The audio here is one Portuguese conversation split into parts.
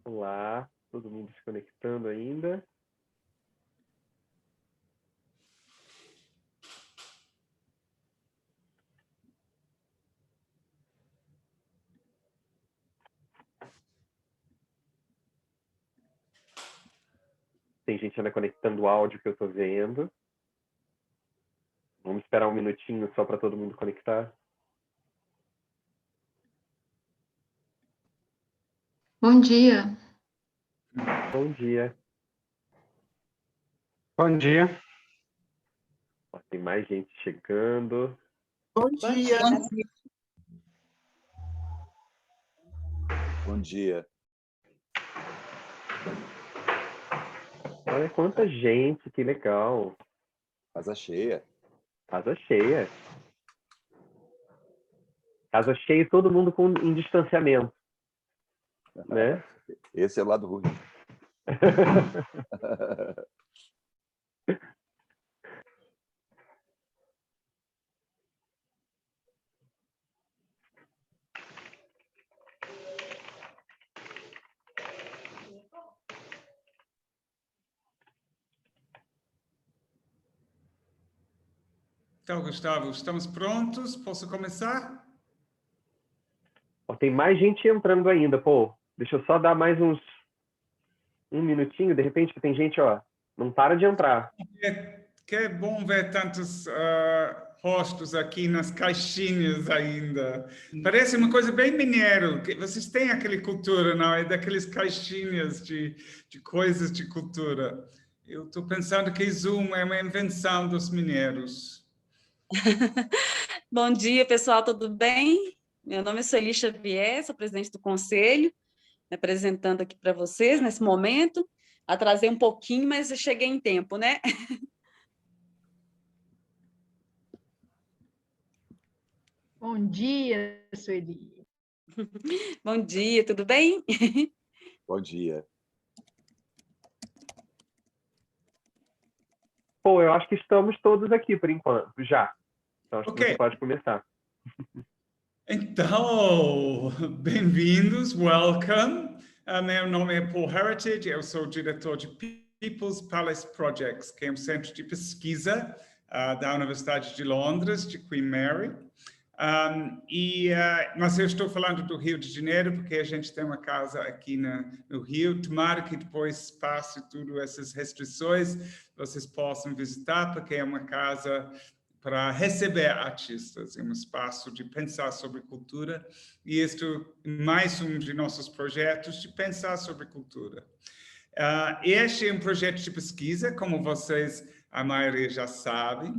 Olá, todo mundo se conectando ainda. Tem gente ainda conectando o áudio que eu estou vendo. Vamos esperar um minutinho só para todo mundo conectar. Bom dia. Bom dia. Bom dia. Ó, tem mais gente chegando. Bom dia. Bom dia. Olha quanta gente, que legal. Casa cheia. Casa cheia. Casa cheia e todo mundo em distanciamento. Né? Esse é o lado ruim. Então, Gustavo, estamos prontos? Posso começar? Ó, tem mais gente entrando ainda, pô. Deixa eu só dar mais um minutinho, de repente, que tem gente, ó, não para de entrar. Que bom ver tantos rostos aqui nas caixinhas ainda. Parece uma coisa bem mineiro. Vocês têm aquela cultura, não? É daqueles caixinhas de coisas de cultura. Eu estou pensando que Zoom é uma invenção dos mineiros. Bom dia, pessoal, tudo bem? Meu nome é Sueli Xavier, sou presidente do conselho, me apresentando aqui para vocês nesse momento. Atrasei um pouquinho, mas eu cheguei em tempo, né? Bom dia, Sueli. Bom dia, tudo bem? Bom dia. Pô, eu acho que estamos todos aqui por enquanto, já. Então, acho que Ok. você pode começar. Então, bem-vindos, welcome. Meu nome é Paul Heritage, eu sou diretor de People's Palace Projects, que é um centro de pesquisa da Universidade de Londres, de Queen Mary. Mas eu estou falando do Rio de Janeiro, porque a gente tem uma casa aqui no Rio. Tomara que depois passe tudo essas restrições, vocês possam visitar, porque é uma casa para receber artistas, é um espaço de pensar sobre cultura, e este é mais um de nossos projetos de pensar sobre cultura. Este é um projeto de pesquisa, como vocês, a maioria já sabem,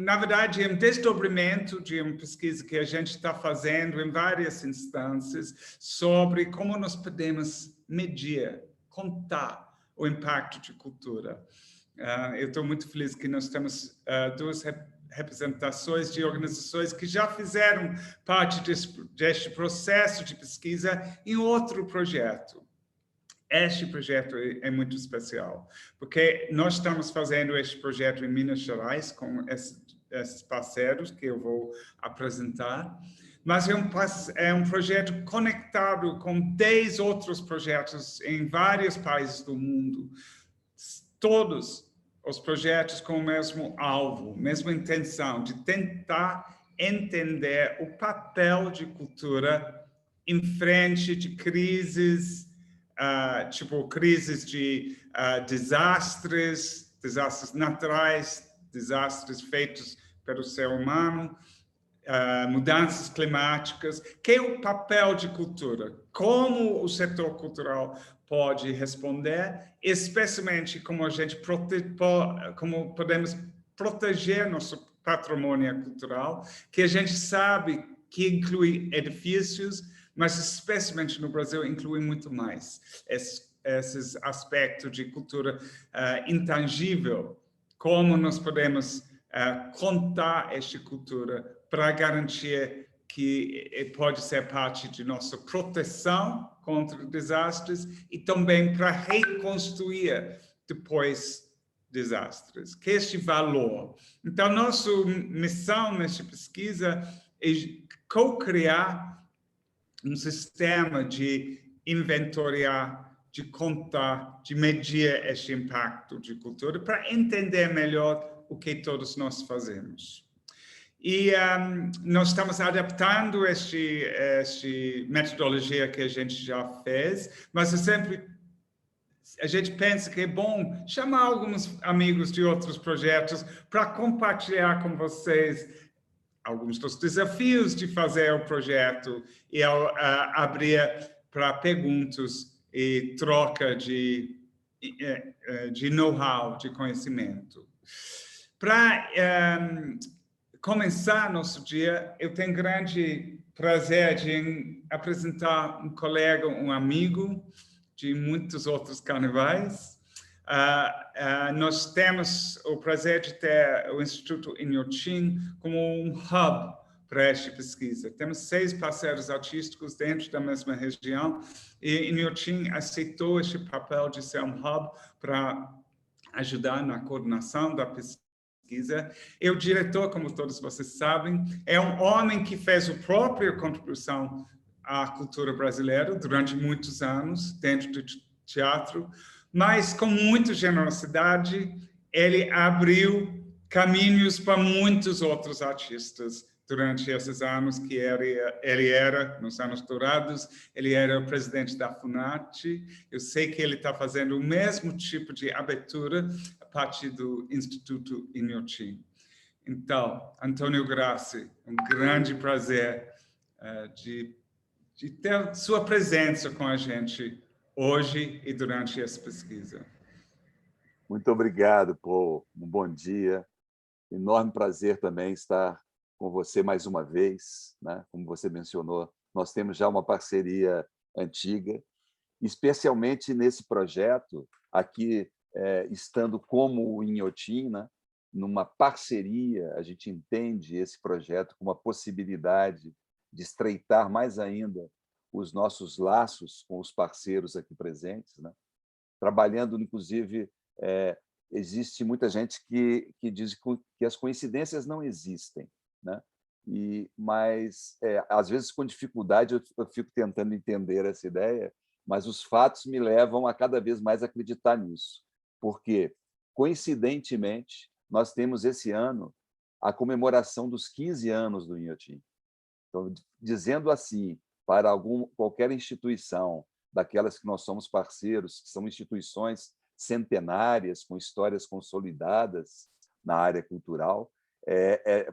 na verdade, é um desdobramento de uma pesquisa que a gente está fazendo em várias instâncias sobre como nós podemos medir, contar o impacto de cultura. Eu estou muito feliz que nós temos duas representações de organizações que já fizeram parte deste processo de pesquisa em outro projeto. Este projeto é muito especial, porque nós estamos fazendo este projeto em Minas Gerais com esses parceiros que eu vou apresentar, mas é um projeto conectado com 10 outros projetos em vários países do mundo, todos os projetos com o mesmo alvo, mesma intenção, de tentar entender o papel de cultura em frente de crises, tipo crises de desastres naturais, desastres feitos pelo ser humano, mudanças climáticas, que é o papel de cultura, como o setor cultural pode responder, especialmente como como podemos proteger nosso patrimônio cultural, que a gente sabe que inclui edifícios, mas especialmente no Brasil inclui muito mais esses aspectos de cultura intangível, como nós podemos contar esta cultura para garantir que pode ser parte de nossa proteção contra desastres e também para reconstruir depois desastres, que é este valor. Então, nossa missão nesta pesquisa é co-criar um sistema de inventoriar, de contar, de medir este impacto de cultura para entender melhor o que todos nós fazemos. E nós estamos adaptando esta metodologia que a gente já fez, mas a gente pensa que é bom chamar alguns amigos de outros projetos para compartilhar com vocês alguns dos desafios de fazer o projeto e abrir para perguntas e troca de know-how, de conhecimento. Para começar nosso dia, eu tenho grande prazer de apresentar um colega, um amigo de muitos outros carnavais. Nós temos o prazer de ter o Instituto Inhotim como um hub para esta pesquisa. Temos 6 parceiros artísticos dentro da mesma região e Inhotim aceitou este papel de ser um hub para ajudar na coordenação da pesquisa. E o diretor, como todos vocês sabem, é um homem que fez a própria contribuição à cultura brasileira durante muitos anos, dentro do teatro, mas com muita generosidade, ele abriu caminhos para muitos outros artistas durante esses anos que ele era, nos anos dourados, ele era o presidente da FUNARTE. Eu sei que ele está fazendo o mesmo tipo de abertura a partir do Instituto Inhotim. Então, Antônio Grassi, um grande prazer de ter sua presença com a gente hoje e durante essa pesquisa. Muito obrigado, Paul. Um bom dia. Enorme prazer também estar com você mais uma vez, né? Como você mencionou, nós temos já uma parceria antiga, especialmente nesse projeto, aqui estando como o Inhotim, né? Numa parceria, a gente entende esse projeto como uma possibilidade de estreitar mais ainda os nossos laços com os parceiros aqui presentes, né? Trabalhando, inclusive, existe muita gente que diz que as coincidências não existem, né? Mas, às vezes, com dificuldade, eu fico tentando entender essa ideia, mas os fatos me levam a cada vez mais acreditar nisso, porque, coincidentemente, nós temos esse ano a comemoração dos 15 anos do Inhotim. Então, dizendo assim, para qualquer instituição, daquelas que nós somos parceiros, que são instituições centenárias, com histórias consolidadas na área cultural,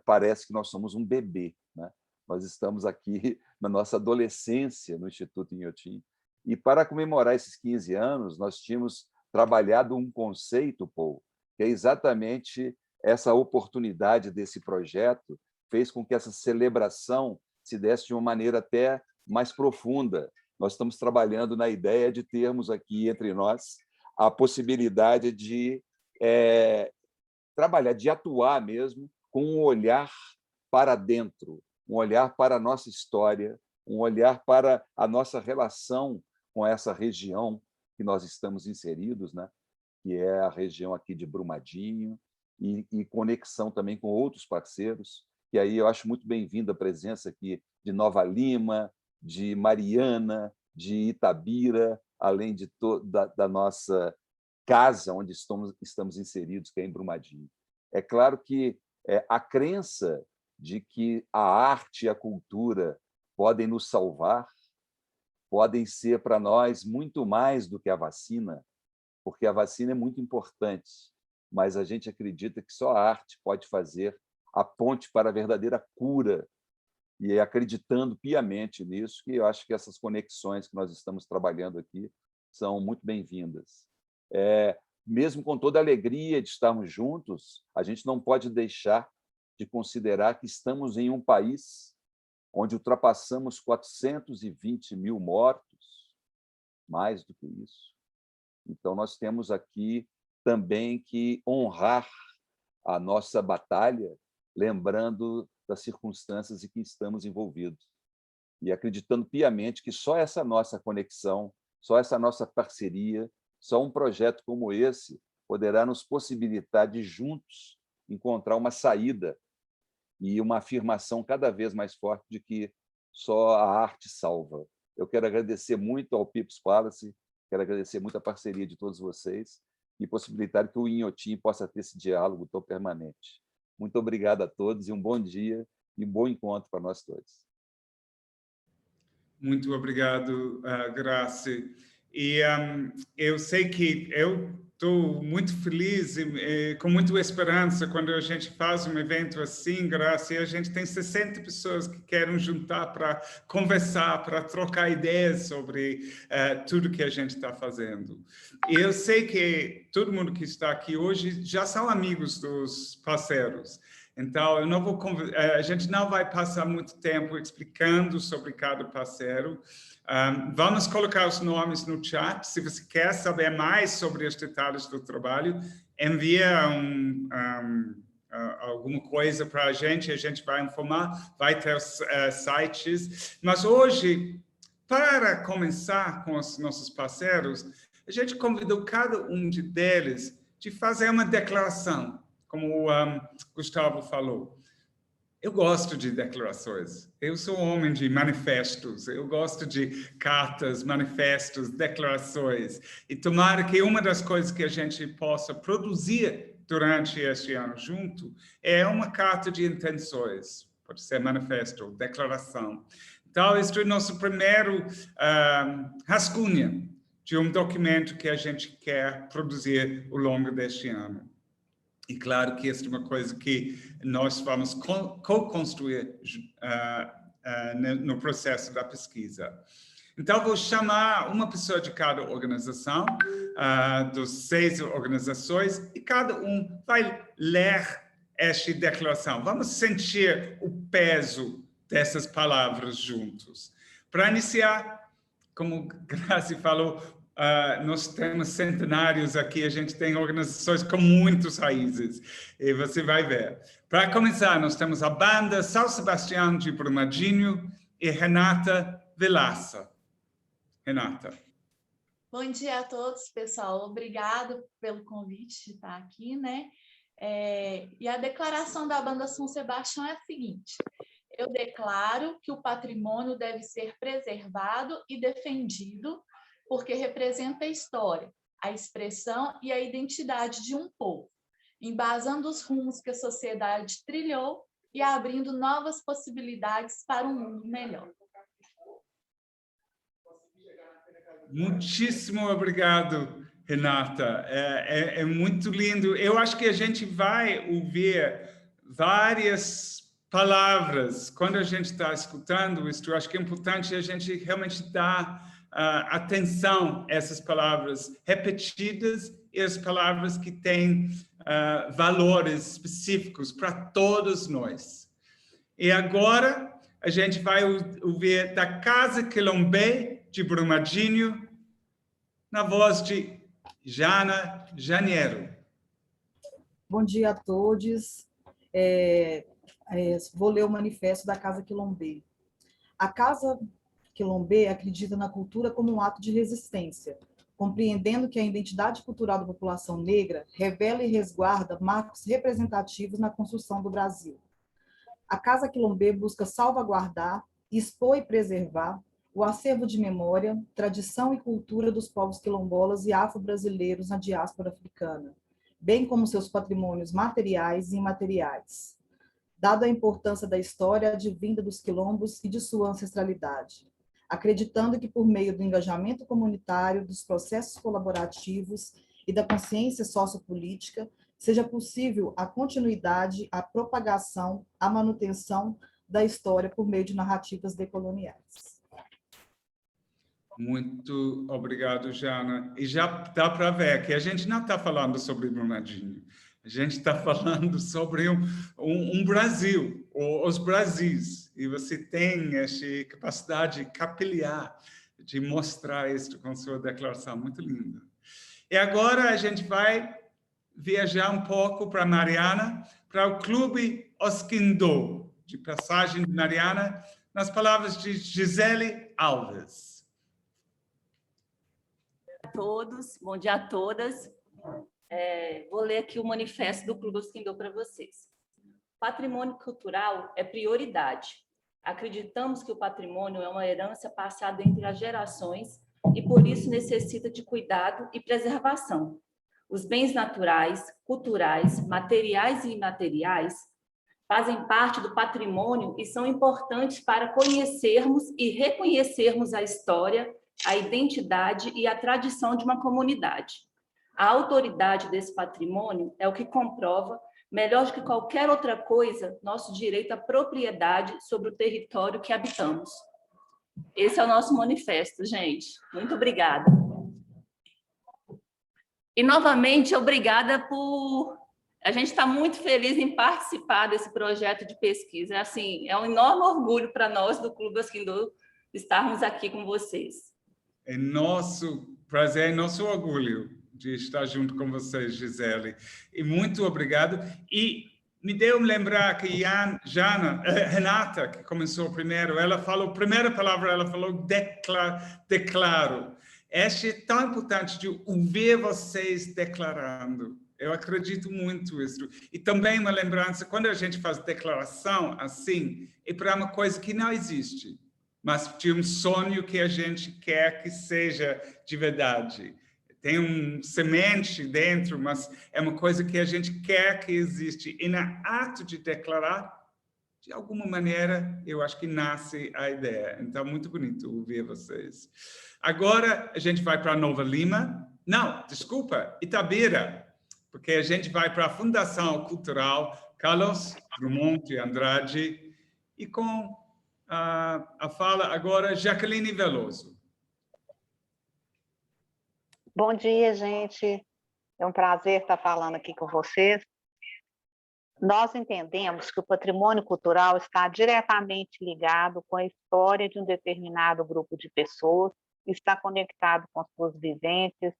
parece que nós somos um bebê, né? Nós estamos aqui na nossa adolescência no Instituto Inhotim. E, para comemorar esses 15 anos, nós tínhamos trabalhado um conceito, Paul, que é exatamente essa oportunidade desse projeto, fez com que essa celebração se desse de uma maneira até mais profunda. Nós estamos trabalhando na ideia de termos aqui entre nós a possibilidade de trabalhar, de atuar mesmo com um olhar para dentro, um olhar para a nossa história, um olhar para a nossa relação com essa região que nós estamos inseridos, né? Que é a região aqui de Brumadinho, e conexão também com outros parceiros, que aí eu acho muito bem-vinda a presença aqui de Nova Lima, de Mariana, de Itabira, além da nossa casa onde estamos inseridos, que é em Brumadinho. É claro que a crença de que a arte e a cultura podem nos salvar, podem ser para nós muito mais do que a vacina, porque a vacina é muito importante, mas a gente acredita que só a arte pode fazer a ponte para a verdadeira cura, e acreditando piamente nisso, que eu acho que essas conexões que nós estamos trabalhando aqui são muito bem-vindas. Mesmo com toda a alegria de estarmos juntos, a gente não pode deixar de considerar que estamos em um país onde ultrapassamos 420 mil mortos, mais do que isso. Então, nós temos aqui também que honrar a nossa batalha, lembrando das circunstâncias em que estamos envolvidos e acreditando piamente que só essa nossa conexão, só essa nossa parceria, só um projeto como esse poderá nos possibilitar de juntos encontrar uma saída e uma afirmação cada vez mais forte de que só a arte salva. Eu quero agradecer muito ao People's Palace, quero agradecer muito a parceria de todos vocês e possibilitar que o Inhotim possa ter esse diálogo tão permanente. Muito obrigado a todos e um bom dia e um bom encontro para nós todos. Muito obrigado, Grace. E eu sei que eu estou muito feliz e com muita esperança quando a gente faz um evento assim, Grace, e a gente tem 60 pessoas que querem juntar para conversar, para trocar ideias sobre tudo que a gente está fazendo. E eu sei que todo mundo que está aqui hoje já são amigos dos parceiros. Então, eu não vou, a gente não vai passar muito tempo explicando sobre cada parceiro. Vamos colocar os nomes no chat. Se você quer saber mais sobre os detalhes do trabalho, envia alguma coisa para a gente vai informar, vai ter os sites. Mas hoje, para começar com os nossos parceiros, a gente convidou cada um deles de fazer uma declaração, como o Gustavo falou. Eu gosto de declarações. Eu sou um homem de manifestos. Eu gosto de cartas, manifestos, declarações. E tomara que uma das coisas que a gente possa produzir durante este ano junto é uma carta de intenções. Pode ser manifesto ou declaração. Então, este é o nosso primeiro rascunho de um documento que a gente quer produzir ao longo deste ano. E claro que esta é uma coisa que nós vamos co-construir no processo da pesquisa. Então, vou chamar uma pessoa de cada organização, dos 6 organizações, e cada um vai ler esta declaração. Vamos sentir o peso dessas palavras juntos. Para iniciar, como Grace falou, nós temos centenários aqui, a gente tem organizações com muitas raízes, e você vai ver. Para começar, nós temos a banda São Sebastião de Brumadinho e Renata Vilaça. Renata. Bom dia a todos, pessoal. Obrigado pelo convite de estar aqui, né? E a declaração da banda São Sebastião é a seguinte: eu declaro que o patrimônio deve ser preservado e defendido porque representa a história, a expressão e a identidade de um povo, embasando os rumos que a sociedade trilhou e abrindo novas possibilidades para um mundo melhor. Muitíssimo obrigado, Renata. É muito lindo. Eu acho que a gente vai ouvir várias palavras quando a gente está escutando isso. Eu acho que é importante a gente realmente dar atenção a essas palavras repetidas e as palavras que têm valores específicos para todos nós. E agora a gente vai ouvir da Casa Quilombé de Brumadinho, na voz de Jana Janeiro. Bom dia a todos. Vou ler o manifesto da Casa Quilombé. A Casa Quilombé acredita na cultura como um ato de resistência, compreendendo que a identidade cultural da população negra revela e resguarda marcos representativos na construção do Brasil. A Casa Quilombé busca salvaguardar, expor e preservar o acervo de memória, tradição e cultura dos povos quilombolas e afro-brasileiros na diáspora africana, bem como seus patrimônios materiais e imateriais, dado a importância da história advinda dos quilombos e de sua ancestralidade, acreditando que por meio do engajamento comunitário, dos processos colaborativos e da consciência sociopolítica, seja possível a continuidade, a propagação, a manutenção da história por meio de narrativas decoloniais. Muito obrigado, Jana. E já dá para ver que a gente não está falando sobre Brumadinho. A gente está falando sobre um Brasil, os Brasis. E você tem essa capacidade capilar de mostrar isso com sua declaração. Muito linda. E agora a gente vai viajar um pouco para Mariana, para o Clube Osquindô, de Passagem de Mariana, nas palavras de Gisele Alves. Bom dia a todas. Vou ler aqui o manifesto do Clube Osquindô para vocês. Patrimônio cultural é prioridade. Acreditamos que o patrimônio é uma herança passada entre as gerações e, por isso, necessita de cuidado e preservação. Os bens naturais, culturais, materiais e imateriais fazem parte do patrimônio e são importantes para conhecermos e reconhecermos a história, a identidade e a tradição de uma comunidade. A autoridade desse patrimônio é o que comprova, melhor do que qualquer outra coisa, nosso direito à propriedade sobre o território que habitamos. Esse é o nosso manifesto, gente. Muito obrigada. E, novamente, obrigada por... A gente está muito feliz em participar desse projeto de pesquisa. Assim, é um enorme orgulho para nós do Clube Asquindô estarmos aqui com vocês. É nosso prazer, nosso orgulho de estar junto com vocês, Gisele. E muito obrigado. E me deu lembrar que Renata, que começou primeiro, ela falou, a primeira palavra, ela falou declaro. Este é tão importante de ouvir vocês declarando. Eu acredito muito nisso. E também uma lembrança, quando a gente faz declaração assim, é para uma coisa que não existe, mas de um sonho que a gente quer que seja de verdade. Tem um semente dentro, mas é uma coisa que a gente quer que existe. E no ato de declarar, de alguma maneira, eu acho que nasce a ideia. Então, muito bonito ouvir vocês. Agora, a gente vai para Nova Lima. Não, desculpa, Itabira. Porque a gente vai para a Fundação Cultural Carlos Drummond de Andrade e com a fala agora Jaqueline Veloso. Bom dia, gente. É um prazer estar falando aqui com vocês. Nós entendemos que o patrimônio cultural está diretamente ligado com a história de um determinado grupo de pessoas, está conectado com suas vivências,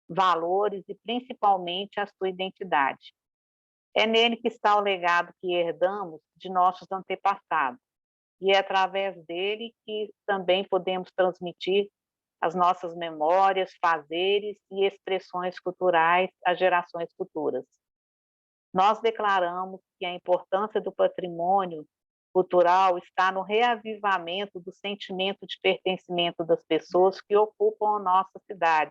valores e principalmente a sua identidade. É nele que está o legado que herdamos de nossos antepassados e é através dele que também podemos transmitir as nossas memórias, fazeres e expressões culturais às gerações futuras. Nós declaramos que a importância do patrimônio cultural está no reavivamento do sentimento de pertencimento das pessoas que ocupam a nossa cidade,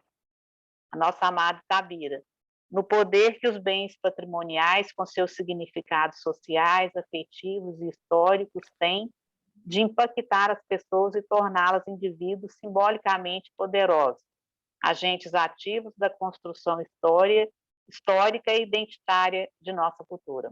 a nossa amada Itabira, no poder que os bens patrimoniais, com seus significados sociais, afetivos e históricos, têm de impactar as pessoas e torná-las indivíduos simbolicamente poderosos, agentes ativos da construção histórica e identitária de nossa cultura.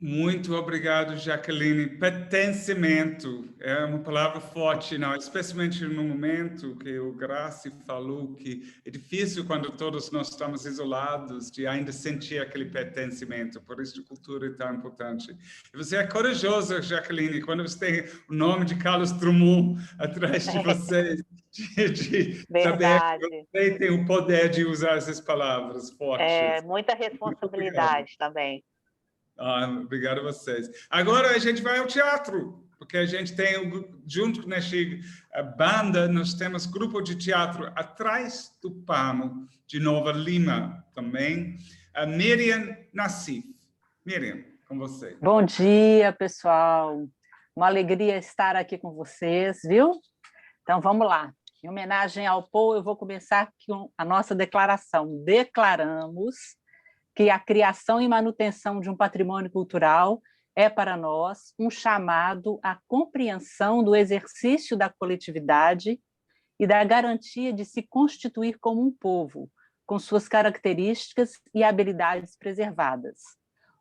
Muito obrigado, Jaqueline. Pertencimento é uma palavra forte, não? Especialmente no momento que o Graci falou que é difícil quando todos nós estamos isolados de ainda sentir aquele pertencimento. Por isso a cultura é tão importante. E você é corajosa, Jaqueline, quando você tem o nome de Carlos Drummond atrás de você, de saber que você tem o poder de usar essas palavras fortes. É muita responsabilidade também. Obrigado a vocês. Agora a gente vai ao teatro, porque a gente tem, junto nessa banda, nós temos grupo de teatro atrás do Pamo, de Nova Lima também. A Miriam Nassif. Miriam, com você. Bom dia, pessoal. Uma alegria estar aqui com vocês, viu? Então, vamos lá. Em homenagem ao Paul, eu vou começar com a nossa declaração. Declaramos que a criação e manutenção de um patrimônio cultural é, para nós, um chamado à compreensão do exercício da coletividade e da garantia de se constituir como um povo, com suas características e habilidades preservadas.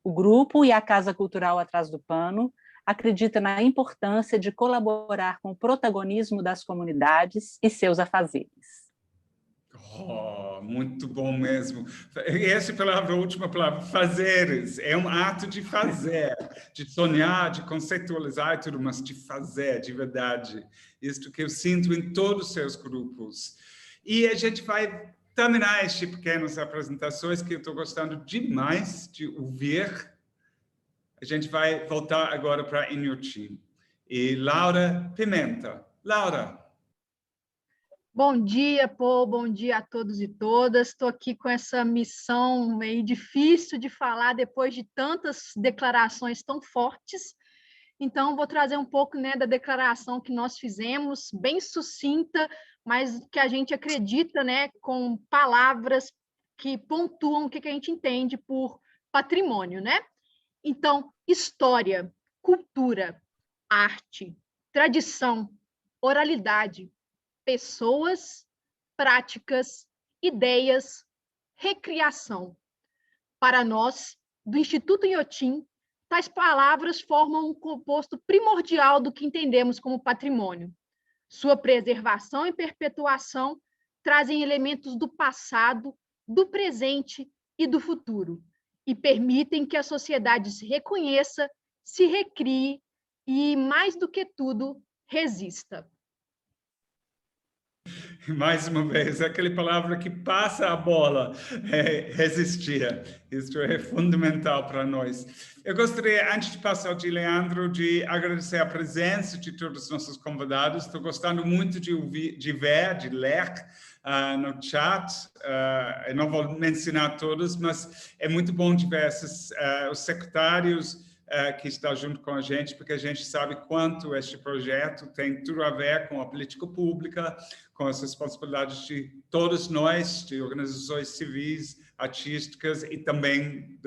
O grupo e a Casa Cultural Atrás do Pano acredita na importância de colaborar com o protagonismo das comunidades e seus afazeres. Muito bom mesmo. Essa palavra, a última palavra, fazeres, é um ato de fazer, de sonhar, de conceitualizar e tudo, mas de fazer, de verdade. Isto que eu sinto em todos os seus grupos. E a gente vai terminar estas pequenas apresentações que eu estou gostando demais de ouvir. A gente vai voltar agora para Inhotim. E Laura Pimenta. Laura. Bom dia, Paul, bom dia a todos e todas. Estou aqui com essa missão meio difícil de falar depois de tantas declarações tão fortes. Então, vou trazer um pouco, né, da declaração que nós fizemos, bem sucinta, mas que a gente acredita, né, com palavras que pontuam o que a gente entende por patrimônio, né? Então, história, cultura, arte, tradição, oralidade, pessoas, práticas, ideias, recriação. Para nós, do Instituto Inhotim, tais palavras formam um composto primordial do que entendemos como patrimônio. Sua preservação e perpetuação trazem elementos do passado, do presente e do futuro, e permitem que a sociedade se reconheça, se recrie e, mais do que tudo, resista. Mais uma vez, aquela palavra que passa a bola, resistir. Isso é fundamental para nós. Eu gostaria, antes de passar ao de Leandro, de agradecer a presença de todos os nossos convidados. Estou gostando muito de ouvir, de ver, de ler no chat. Eu não vou mencionar todos, mas é muito bom de ver os secretários que está junto com a gente, porque a gente sabe quanto este projeto tem tudo a ver com a política pública, com as responsabilidades de todos nós, de organizações civis, artísticas e também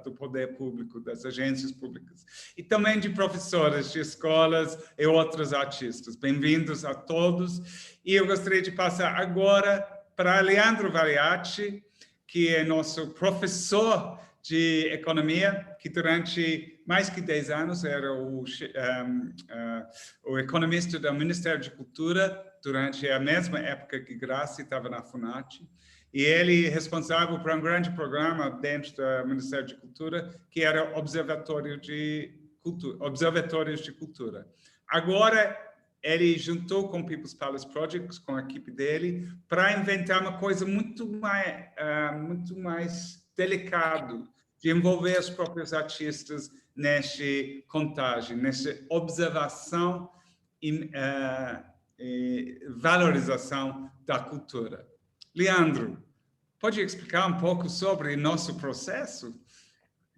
do poder público, das agências públicas. E também de professores de escolas e outros artistas. Bem-vindos a todos. E eu gostaria de passar agora para Leandro Variatti, que é nosso professor de economia, que durante mais que 10 anos era o economista do Ministério de Cultura, durante a mesma época que Grassi estava na FUNAT. E ele é responsável por um grande programa dentro do Ministério de Cultura, que era Observatórios de Cultura. Agora, ele juntou com o People's Palace Project, com a equipe dele, para inventar uma coisa muito mais delicado de envolver os próprios artistas nessa contagem, nessa observação e valorização da cultura. Leandro, pode explicar um pouco sobre o nosso processo?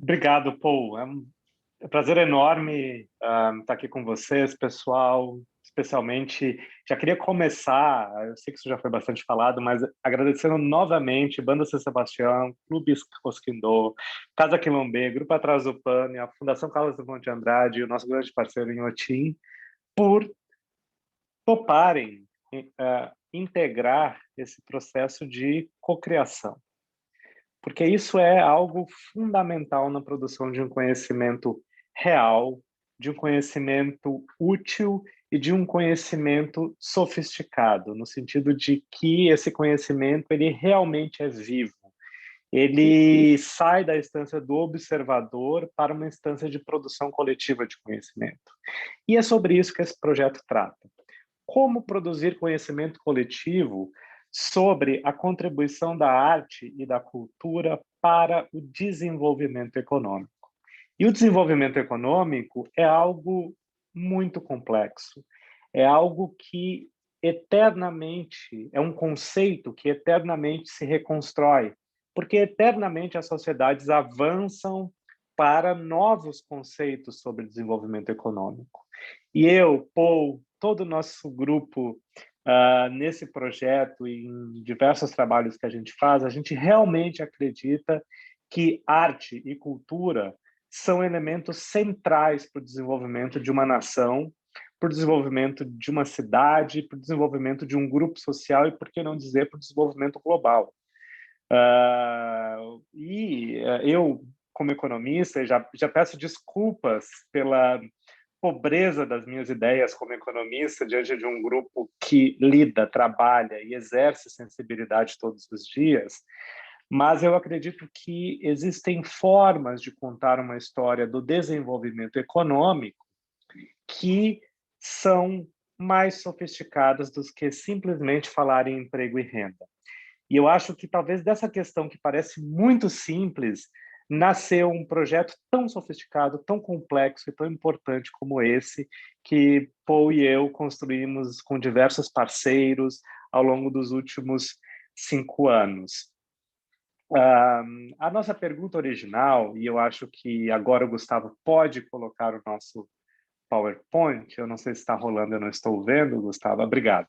Obrigado, Paul. É um prazer enorme estar aqui com vocês, pessoal. Especialmente, já queria começar, eu sei que isso já foi bastante falado, mas agradecendo novamente Banda São Sebastião, Clube Osquindô, Casa Quilombê, Grupo Atrás do Pano, a Fundação Carlos Drummond de Andrade e o nosso grande parceiro Inhotim, por toparem integrar esse processo de cocriação. Porque isso é algo fundamental na produção de um conhecimento real, de um conhecimento útil e de um conhecimento sofisticado, no sentido de que esse conhecimento ele realmente é vivo. Ele sai da instância do observador para uma instância de produção coletiva de conhecimento. E é sobre isso que esse projeto trata. Como produzir conhecimento coletivo sobre a contribuição da arte e da cultura para o desenvolvimento econômico. E o desenvolvimento econômico é algo muito complexo. É algo que eternamente, é um conceito que eternamente se reconstrói, porque eternamente as sociedades avançam para novos conceitos sobre desenvolvimento econômico. E eu, Paul, todo o nosso grupo nesse projeto e em diversos trabalhos que a gente faz, a gente realmente acredita que arte e cultura são elementos centrais para o desenvolvimento de uma nação, para o desenvolvimento de uma cidade, para o desenvolvimento de um grupo social e, por que não dizer, para o desenvolvimento global. Eu, como economista, já peço desculpas pela pobreza das minhas ideias como economista diante de um grupo que lida, trabalha e exerce sensibilidade todos os dias, mas eu acredito que existem formas de contar uma história do desenvolvimento econômico que são mais sofisticadas do que simplesmente falar em emprego e renda. E eu acho que talvez dessa questão que parece muito simples, nasceu um projeto tão sofisticado, tão complexo e tão importante como esse, que Paul e eu construímos com diversos parceiros, ao longo dos últimos 5 anos. A nossa pergunta original, e eu acho que agora o Gustavo pode colocar o nosso PowerPoint, eu não sei se está rolando, eu não estou vendo, Gustavo, obrigado.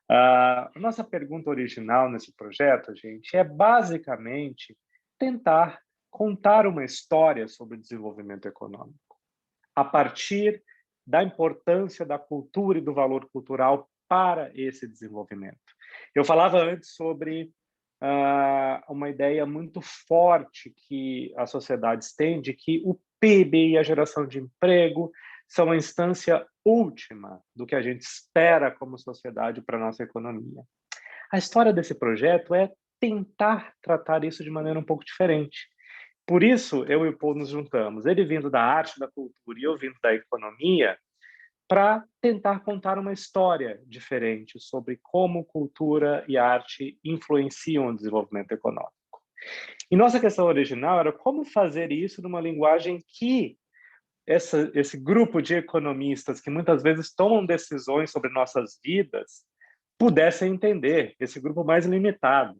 A nossa pergunta original nesse projeto, gente, é basicamente tentar contar uma história sobre desenvolvimento econômico, a partir da importância da cultura e do valor cultural para esse desenvolvimento. Eu falava antes sobre uma ideia muito forte que as sociedades têm de que o PIB e a geração de emprego são a instância última do que a gente espera como sociedade para a nossa economia. A história desse projeto é tentar tratar isso de maneira um pouco diferente. Por isso, eu e o Paul nos juntamos, ele vindo da arte, da cultura e eu vindo da economia, para tentar contar uma história diferente sobre como cultura e arte influenciam o desenvolvimento econômico. E nossa questão original era como fazer isso numa linguagem que esse grupo de economistas que muitas vezes tomam decisões sobre nossas vidas pudessem entender, esse grupo mais limitado.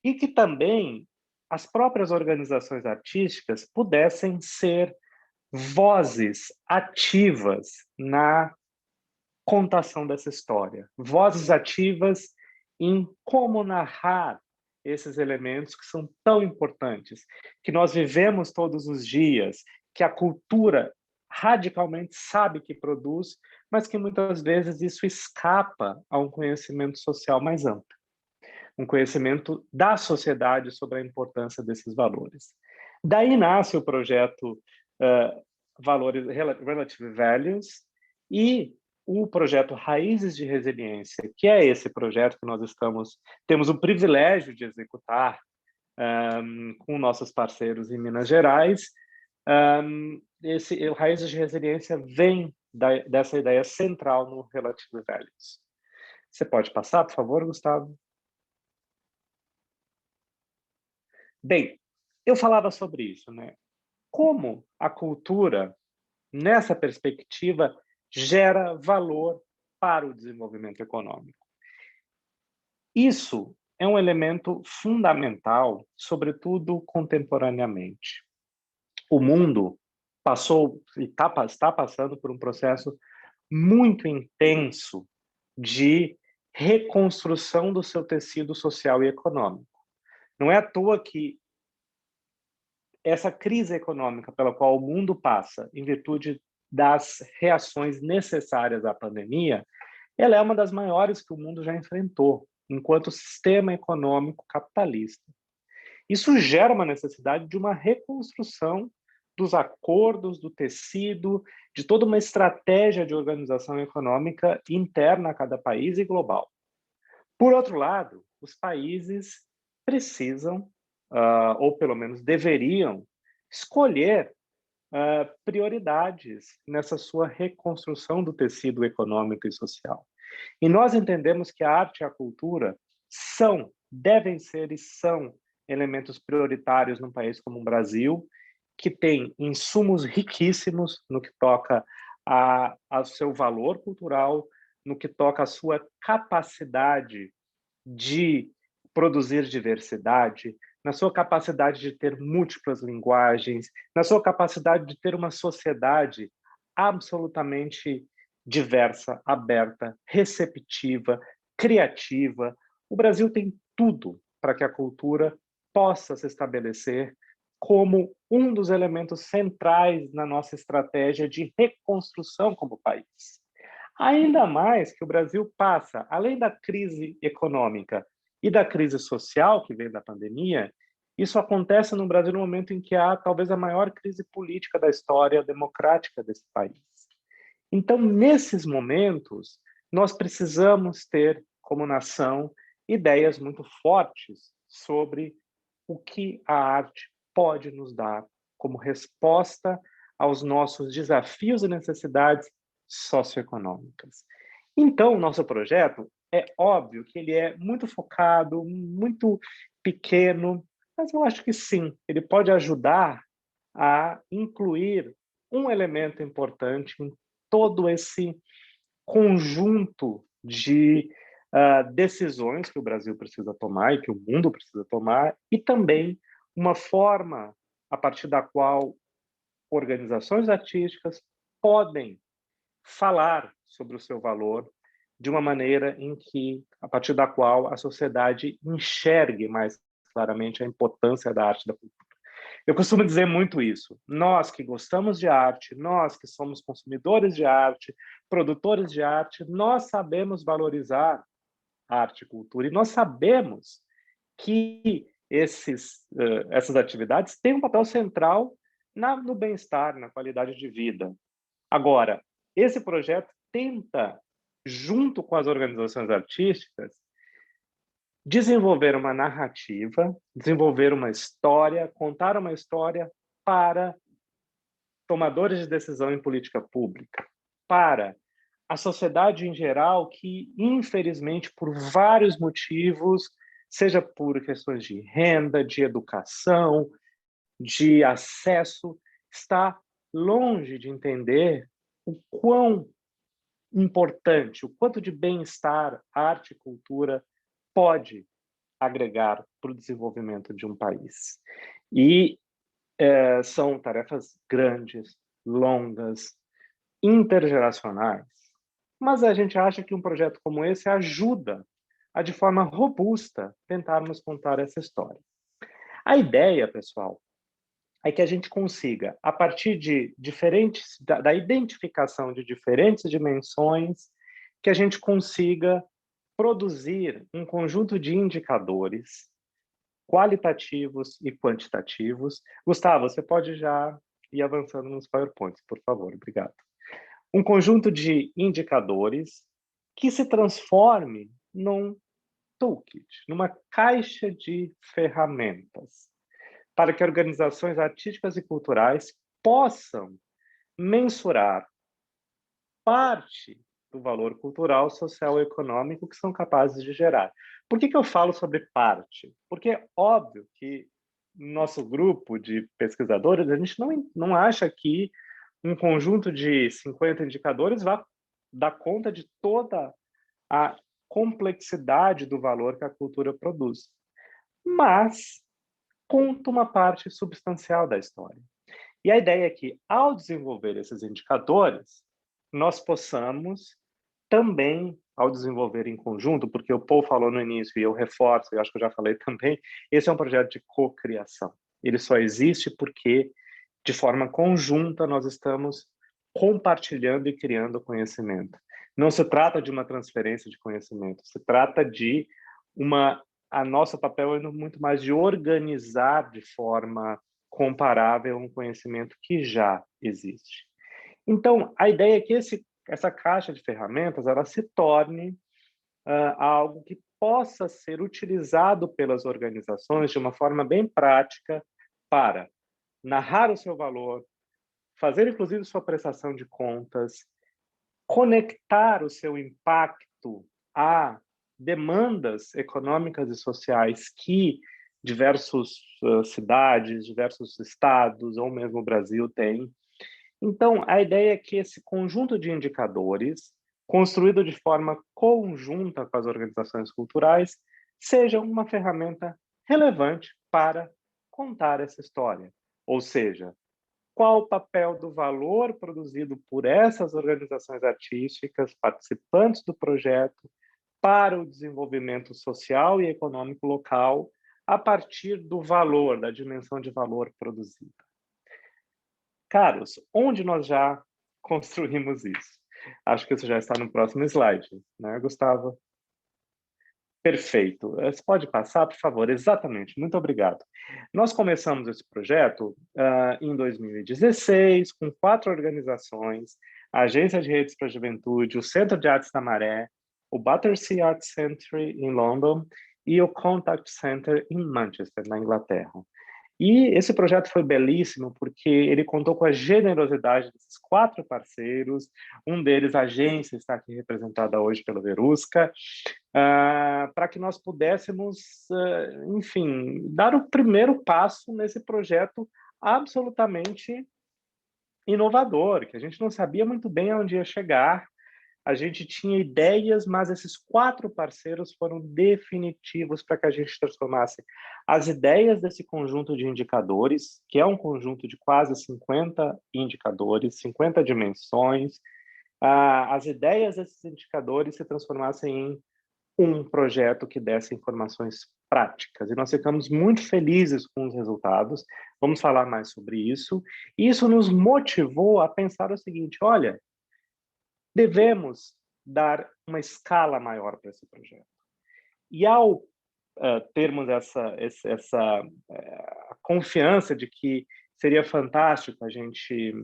E que também as próprias organizações artísticas pudessem ser vozes ativas na contação dessa história, vozes ativas em como narrar esses elementos que são tão importantes, que nós vivemos todos os dias, que a cultura radicalmente sabe que produz, mas que muitas vezes isso escapa a um conhecimento social mais amplo, um conhecimento da sociedade sobre a importância desses valores. Daí nasce o projeto Valores, Relative Values, e o projeto Raízes de Resiliência, que é esse projeto que nós temos o privilégio de executar com nossos parceiros em Minas Gerais. O Raízes de Resiliência vem dessa ideia central no Relative Values. Você pode passar, por favor, Gustavo? Bem, eu falava sobre isso, né? Como a cultura, nessa perspectiva, gera valor para o desenvolvimento econômico. Isso é um elemento fundamental, sobretudo contemporaneamente. O mundo passou e está passando por um processo muito intenso de reconstrução do seu tecido social e econômico. Não é à toa que essa crise econômica pela qual o mundo passa, em virtude das reações necessárias à pandemia, ela é uma das maiores que o mundo já enfrentou, enquanto sistema econômico capitalista. Isso gera uma necessidade de uma reconstrução dos acordos, do tecido, de toda uma estratégia de organização econômica interna a cada país e global. Por outro lado, os países precisam, ou pelo menos deveriam, escolher prioridades nessa sua reconstrução do tecido econômico e social. E nós entendemos que a arte e a cultura devem ser e são elementos prioritários num país como o Brasil, que tem insumos riquíssimos no que toca ao seu valor cultural, no que toca à sua capacidade de produzir diversidade, na sua capacidade de ter múltiplas linguagens, na sua capacidade de ter uma sociedade absolutamente diversa, aberta, receptiva, criativa. O Brasil tem tudo para que a cultura possa se estabelecer como um dos elementos centrais na nossa estratégia de reconstrução como país. Ainda mais que o Brasil passa, além da crise econômica e da crise social que veio da pandemia, isso acontece no Brasil no momento em que há talvez a maior crise política da história democrática desse país. Então, nesses momentos, nós precisamos ter, como nação, ideias muito fortes sobre o que a arte pode nos dar como resposta aos nossos desafios e necessidades socioeconômicas. Então, o nosso projeto, é óbvio que ele é muito focado, muito pequeno, mas eu acho que sim, ele pode ajudar a incluir um elemento importante em todo esse conjunto de decisões que o Brasil precisa tomar e que o mundo precisa tomar, e também uma forma a partir da qual organizações artísticas podem falar sobre o seu valor de uma maneira em que, a partir da qual a sociedade enxergue mais claramente a importância da arte e da cultura. Eu costumo dizer muito isso. Nós que gostamos de arte, nós que somos consumidores de arte, produtores de arte, nós sabemos valorizar arte e cultura, e nós sabemos que essas atividades têm um papel central no bem-estar, na qualidade de vida. Agora, esse projeto tenta, junto com as organizações artísticas, desenvolver uma narrativa, desenvolver uma história, contar uma história para tomadores de decisão em política pública, para a sociedade em geral que, infelizmente, por vários motivos, seja por questões de renda, de educação, de acesso, está longe de entender o quão importante, o quanto de bem-estar, arte e cultura pode agregar para o desenvolvimento de um país. E são tarefas grandes, longas, intergeracionais, mas a gente acha que um projeto como esse ajuda a, de forma robusta, tentarmos contar essa história. A ideia, pessoal, é que a gente consiga, a partir de da identificação de diferentes dimensões, que a gente consiga produzir um conjunto de indicadores qualitativos e quantitativos. Gustavo, você pode já ir avançando nos PowerPoints, por favor, obrigado. Um conjunto de indicadores que se transforme num toolkit, numa caixa de ferramentas, para que organizações artísticas e culturais possam mensurar parte do valor cultural, social e econômico que são capazes de gerar. Por que eu falo sobre parte? Porque é óbvio que nosso grupo de pesquisadores, a gente não acha que um conjunto de 50 indicadores vá dar conta de toda a complexidade do valor que a cultura produz. Mas conta uma parte substancial da história. E a ideia é que, ao desenvolver esses indicadores, nós possamos também, ao desenvolver em conjunto, porque o Paul falou no início, e eu reforço, eu acho que eu já falei também, esse é um projeto de cocriação. Ele só existe porque, de forma conjunta, nós estamos compartilhando e criando conhecimento. Não se trata de uma transferência de conhecimento, se trata de a nosso papel é muito mais de organizar de forma comparável um conhecimento que já existe. Então, a ideia é que essa caixa de ferramentas ela se torne algo que possa ser utilizado pelas organizações de uma forma bem prática para narrar o seu valor, fazer inclusive sua prestação de contas, conectar o seu impacto a demandas econômicas e sociais que diversas cidades, diversos estados, ou mesmo o Brasil têm. Então, a ideia é que esse conjunto de indicadores, construído de forma conjunta com as organizações culturais, seja uma ferramenta relevante para contar essa história. Ou seja, qual o papel do valor produzido por essas organizações artísticas, participantes do projeto, para o desenvolvimento social e econômico local, a partir do valor, da dimensão de valor produzida. Caros, onde nós já construímos isso? Acho que isso já está no próximo slide, né, Gustavo? Perfeito. Você pode passar, por favor? Exatamente, muito obrigado. Nós começamos esse projeto em 2016, com 4 organizações, a Agência de Redes para a Juventude, o Centro de Artes da Maré, o Battersea Art Center em London e o Contact Center em Manchester, na Inglaterra. E esse projeto foi belíssimo porque ele contou com a generosidade desses 4 parceiros, um deles, a agência, está aqui representada hoje pela Verusca, para que nós pudéssemos, enfim, dar o primeiro passo nesse projeto absolutamente inovador, que a gente não sabia muito bem aonde ia chegar, a gente tinha ideias, mas esses 4 parceiros foram definitivos para que a gente transformasse as ideias desse conjunto de indicadores, que é um conjunto de quase 50 indicadores, 50 dimensões, as ideias desses indicadores se transformassem em um projeto que desse informações práticas. E nós ficamos muito felizes com os resultados, vamos falar mais sobre isso. E isso nos motivou a pensar o seguinte, olha, devemos dar uma escala maior para esse projeto. E ao termos essa confiança de que seria fantástico a gente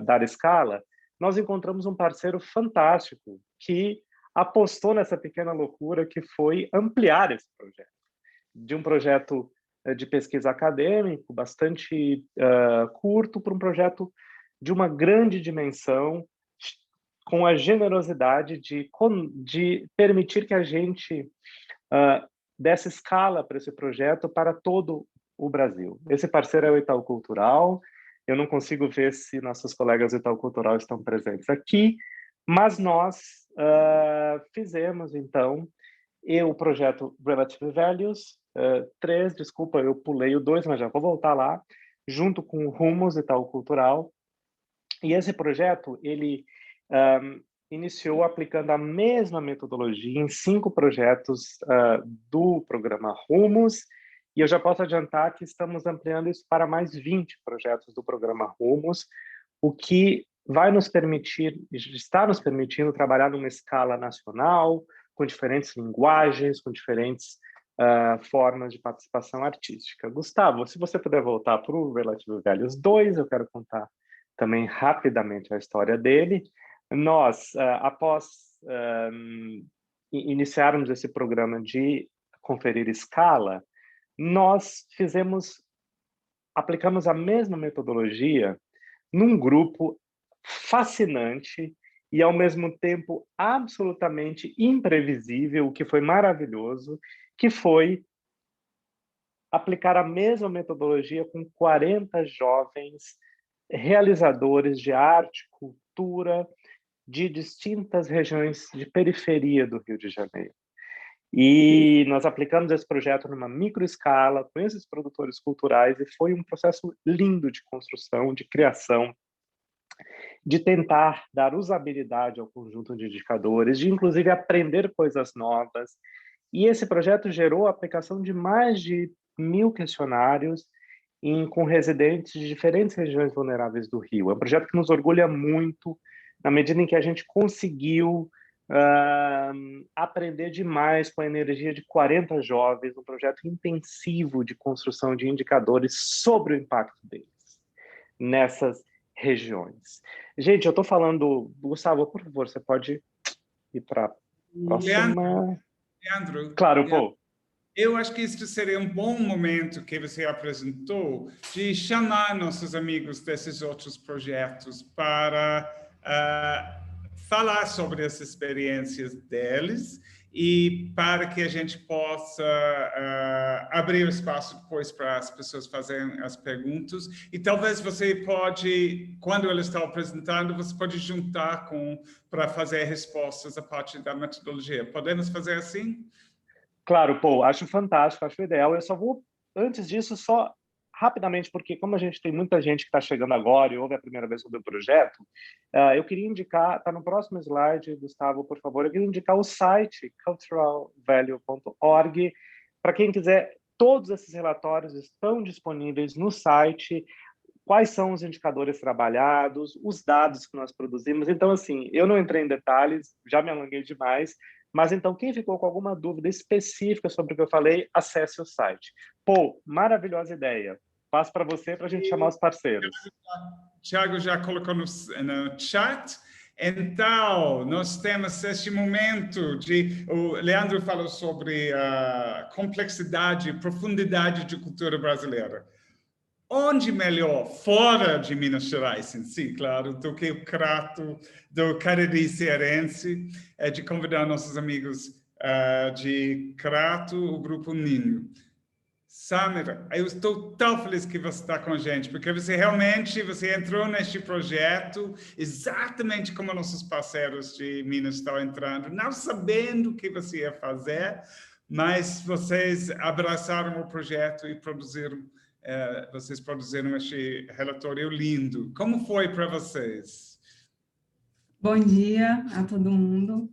dar escala, nós encontramos um parceiro fantástico que apostou nessa pequena loucura que foi ampliar esse projeto. De um projeto de pesquisa acadêmico bastante curto para um projeto de uma grande dimensão, com a generosidade de permitir que a gente desse escala para esse projeto para todo o Brasil. Esse parceiro é o Itaú Cultural. Eu não consigo ver se nossos colegas do Itaú Cultural estão presentes aqui, mas nós fizemos, então, o projeto Relative Values 3, desculpa, eu pulei o 2, mas já vou voltar lá, junto com o Rumos Itaú Cultural. E esse projeto, ele iniciou aplicando a mesma metodologia em 5 projetos do programa Rumos, e eu já posso adiantar que estamos ampliando isso para mais 20 projetos do programa Rumos, o que vai nos permitir, está nos permitindo trabalhar numa escala nacional, com diferentes linguagens, com diferentes formas de participação artística. Gustavo, se você puder voltar para o Relative Values 2, eu quero contar também rapidamente a história dele. Nós, após iniciarmos esse programa de conferir escala, nós aplicamos a mesma metodologia num grupo fascinante e, ao mesmo tempo, absolutamente imprevisível, o que foi maravilhoso, que foi aplicar a mesma metodologia com 40 jovens realizadores de arte, cultura, de distintas regiões de periferia do Rio de Janeiro. E nós aplicamos esse projeto numa microescala, com esses produtores culturais, e foi um processo lindo de construção, de criação, de tentar dar usabilidade ao conjunto de indicadores, de inclusive aprender coisas novas. E esse projeto gerou a aplicação de mais de 1.000 questionários com residentes de diferentes regiões vulneráveis do Rio. É um projeto que nos orgulha muito, na medida em que a gente conseguiu aprender demais com a energia de 40 jovens, um projeto intensivo de construção de indicadores sobre o impacto deles nessas regiões. Gente, eu estou falando... Gustavo, por favor, você pode ir para a próxima... Leandro, claro, pô. Eu acho que este seria um bom momento que você apresentou de chamar nossos amigos desses outros projetos para falar sobre as experiências deles e para que a gente possa abrir o espaço depois para as pessoas fazerem as perguntas. E talvez você pode, quando eles estão apresentando, você pode juntar para fazer respostas a partir da metodologia. Podemos fazer assim? Claro, pô, acho fantástico, acho ideal. Eu só vou, antes disso, só rapidamente, porque como a gente tem muita gente que está chegando agora e ouve a primeira vez sobre o projeto, eu queria indicar, está no próximo slide, Gustavo, por favor, eu queria indicar o site culturalvalue.org. Para quem quiser, todos esses relatórios estão disponíveis no site, quais são os indicadores trabalhados, os dados que nós produzimos. Então, assim, eu não entrei em detalhes, já me alonguei demais, mas então, quem ficou com alguma dúvida específica sobre o que eu falei, acesse o site. Pô, maravilhosa ideia. Passo para você para a gente chamar os parceiros. Thiago já colocou no chat. Então, nós temos este momento o Leandro falou sobre a complexidade e profundidade de cultura brasileira. Onde melhor, fora de Minas Gerais em si, claro, do que o Crato, do Cariri Cearense, de convidar nossos amigos de Crato, o Grupo Ninho. Samira, eu estou tão feliz que você está com a gente, porque você realmente entrou neste projeto exatamente como nossos parceiros de Minas estão entrando, não sabendo o que você ia fazer, mas vocês abraçaram o projeto e vocês produziram este relatório lindo. Como foi para vocês? Bom dia a todo mundo.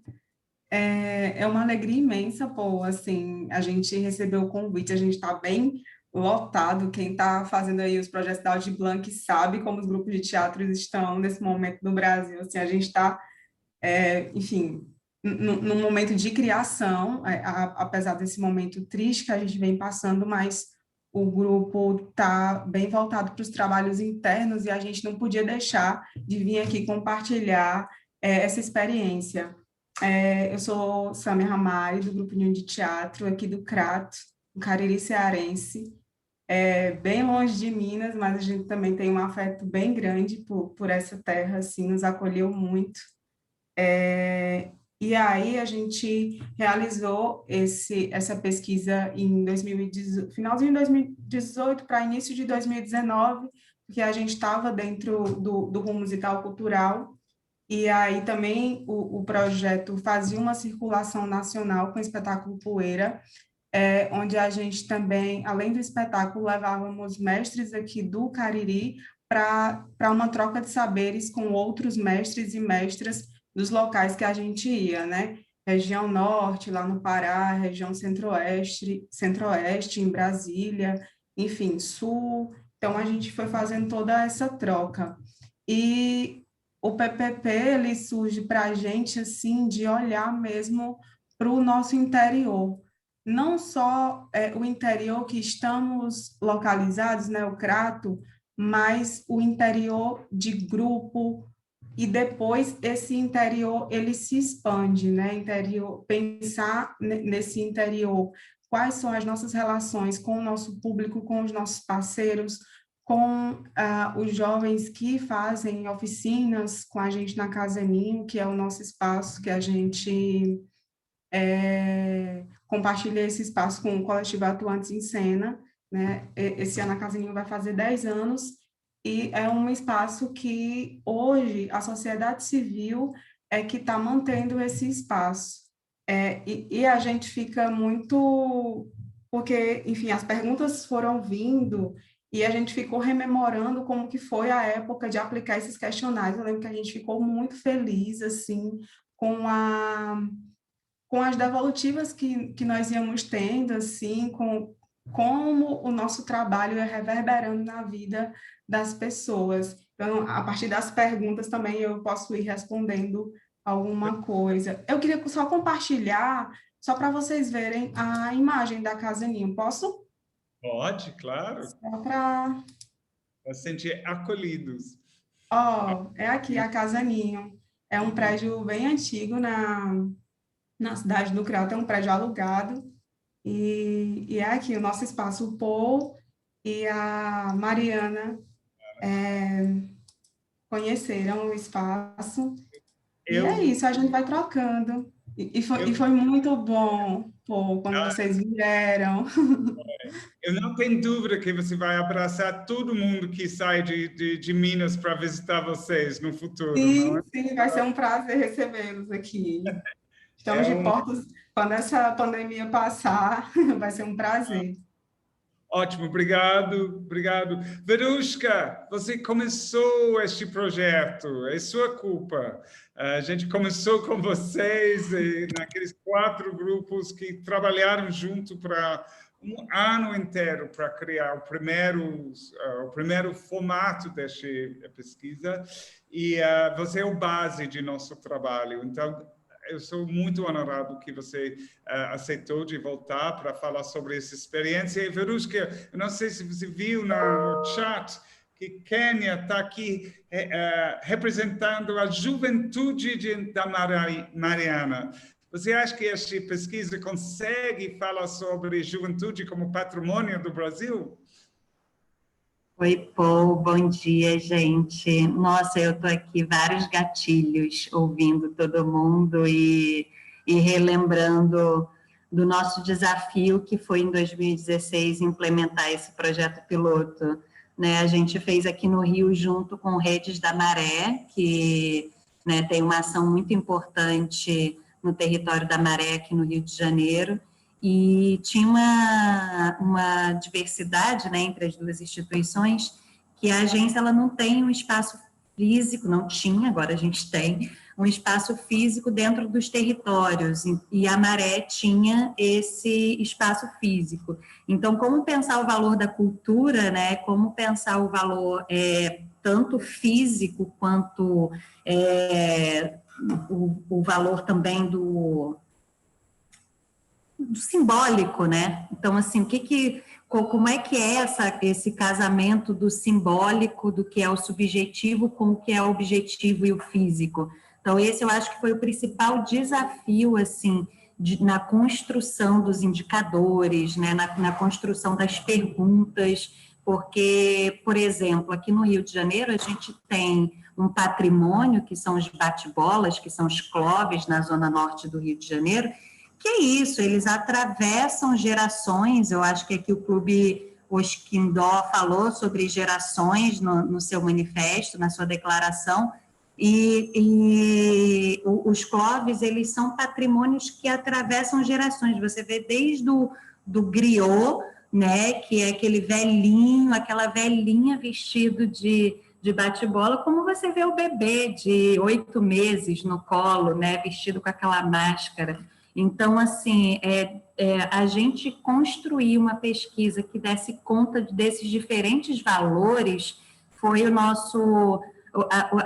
É uma alegria imensa, pô, assim, a gente recebeu o convite, a gente está bem lotado, quem está fazendo aí os projetos da Aldir Blanc sabe como os grupos de teatro estão nesse momento no Brasil, assim, a gente está, enfim, num momento de criação, apesar desse momento triste que a gente vem passando, mas o grupo está bem voltado para os trabalhos internos e a gente não podia deixar de vir aqui compartilhar essa experiência. Eu sou Samia Ramalho, do Grupo União de Teatro, aqui do Crato, no Cariri Cearense, bem longe de Minas, mas a gente também tem um afeto bem grande por essa terra, assim, nos acolheu muito. E aí a gente realizou essa pesquisa em 2018, finalzinho de 2018 para início de 2019, porque a gente estava dentro do Rumo Musical Cultural. E aí também o projeto fazia uma circulação nacional com o espetáculo Poeira, onde a gente também, além do espetáculo, levávamos mestres aqui do Cariri para uma troca de saberes com outros mestres e mestras dos locais que a gente ia, né? Região Norte, lá no Pará, região Centro-Oeste, em Brasília, enfim, Sul. Então, a gente foi fazendo toda essa troca. E o PPP, ele surge para a gente, assim, de olhar mesmo para o nosso interior. Não só o interior que estamos localizados, né, o Crato, mas o interior de grupo, e depois esse interior, ele se expande, né, pensar nesse interior, quais são as nossas relações com o nosso público, com os nossos parceiros, com os jovens que fazem oficinas com a gente na Casa Ninho, que é o nosso espaço, que a gente compartilha esse espaço com o Coletivo Atuantes em Cena, né? Esse ano a Casa Ninho vai fazer 10 anos, e é um espaço que hoje a sociedade civil é que está mantendo esse espaço. E a gente fica muito... Porque, enfim, as perguntas foram vindo e a gente ficou rememorando como que foi a época de aplicar esses questionários. Eu lembro que a gente ficou muito feliz, assim, com as devolutivas que nós íamos tendo, assim, com como o nosso trabalho é reverberando na vida das pessoas. Então, a partir das perguntas também eu posso ir respondendo alguma coisa. Eu queria só compartilhar, só para vocês verem a imagem da Casa Ninho. Posso? Pode, claro. Só para sentir acolhidos. É aqui a Casa Ninho. É um prédio bem antigo na cidade do Crato, é um prédio alugado. E é aqui o nosso espaço. O Paul e a Mariana conheceram o espaço. E é isso, a gente vai trocando. E foi muito bom, Paul, quando vocês vieram. Eu não tenho dúvida que você vai abraçar todo mundo que sai de Minas para visitar vocês no futuro. Sim, não é? sim, vai ser um prazer recebê-los aqui. Estamos de portas, quando essa pandemia passar, vai ser um prazer. Ótimo, obrigado. Verushka, você começou este projeto, é sua culpa. A gente começou com vocês naqueles 4 grupos que trabalharam junto para um ano inteiro para criar o primeiro formato desta pesquisa, e você é o base de nosso trabalho. Então, eu sou muito honorado que você aceitou de voltar para falar sobre essa experiência. E, Verushka, eu não sei se você viu no chat que Kênia está aqui representando a juventude da Mariana. Você acha que esta pesquisa consegue falar sobre juventude como patrimônio do Brasil? Oi, Paul, bom dia, gente. Nossa, eu estou aqui, vários gatilhos, ouvindo todo mundo e relembrando do nosso desafio, que foi em 2016 implementar esse projeto piloto, né? A gente fez aqui no Rio junto com Redes da Maré, que, né, tem uma ação muito importante no território da Maré, aqui no Rio de Janeiro, e tinha uma diversidade, né, entre as duas instituições, que a agência ela não tem um espaço físico, não tinha, agora a gente tem, um espaço físico dentro dos territórios, e a Maré tinha esse espaço físico. Então, como pensar o valor da cultura, né? Como pensar o valor tanto físico quanto o valor também do simbólico, né? Então, assim, como é que é esse casamento do simbólico, do que é o subjetivo com o que é o objetivo e o físico? Então, esse eu acho que foi o principal desafio, assim, na construção dos indicadores, né, na construção das perguntas, porque, por exemplo, aqui no Rio de Janeiro, a gente tem um patrimônio, que são os bate-bolas, que são os clubes na zona norte do Rio de Janeiro, que é isso, eles atravessam gerações. Eu acho que aqui o Clube Oskindó falou sobre gerações no seu manifesto, na sua declaração, e os clubes, eles são patrimônios que atravessam gerações. Você vê desde do griot, né, que é aquele velhinho, aquela velhinha vestido de bate-bola, como você vê o bebê de 8 meses no colo, né, vestido com aquela máscara. Então, assim, a gente construir uma pesquisa que desse conta desses diferentes valores foi a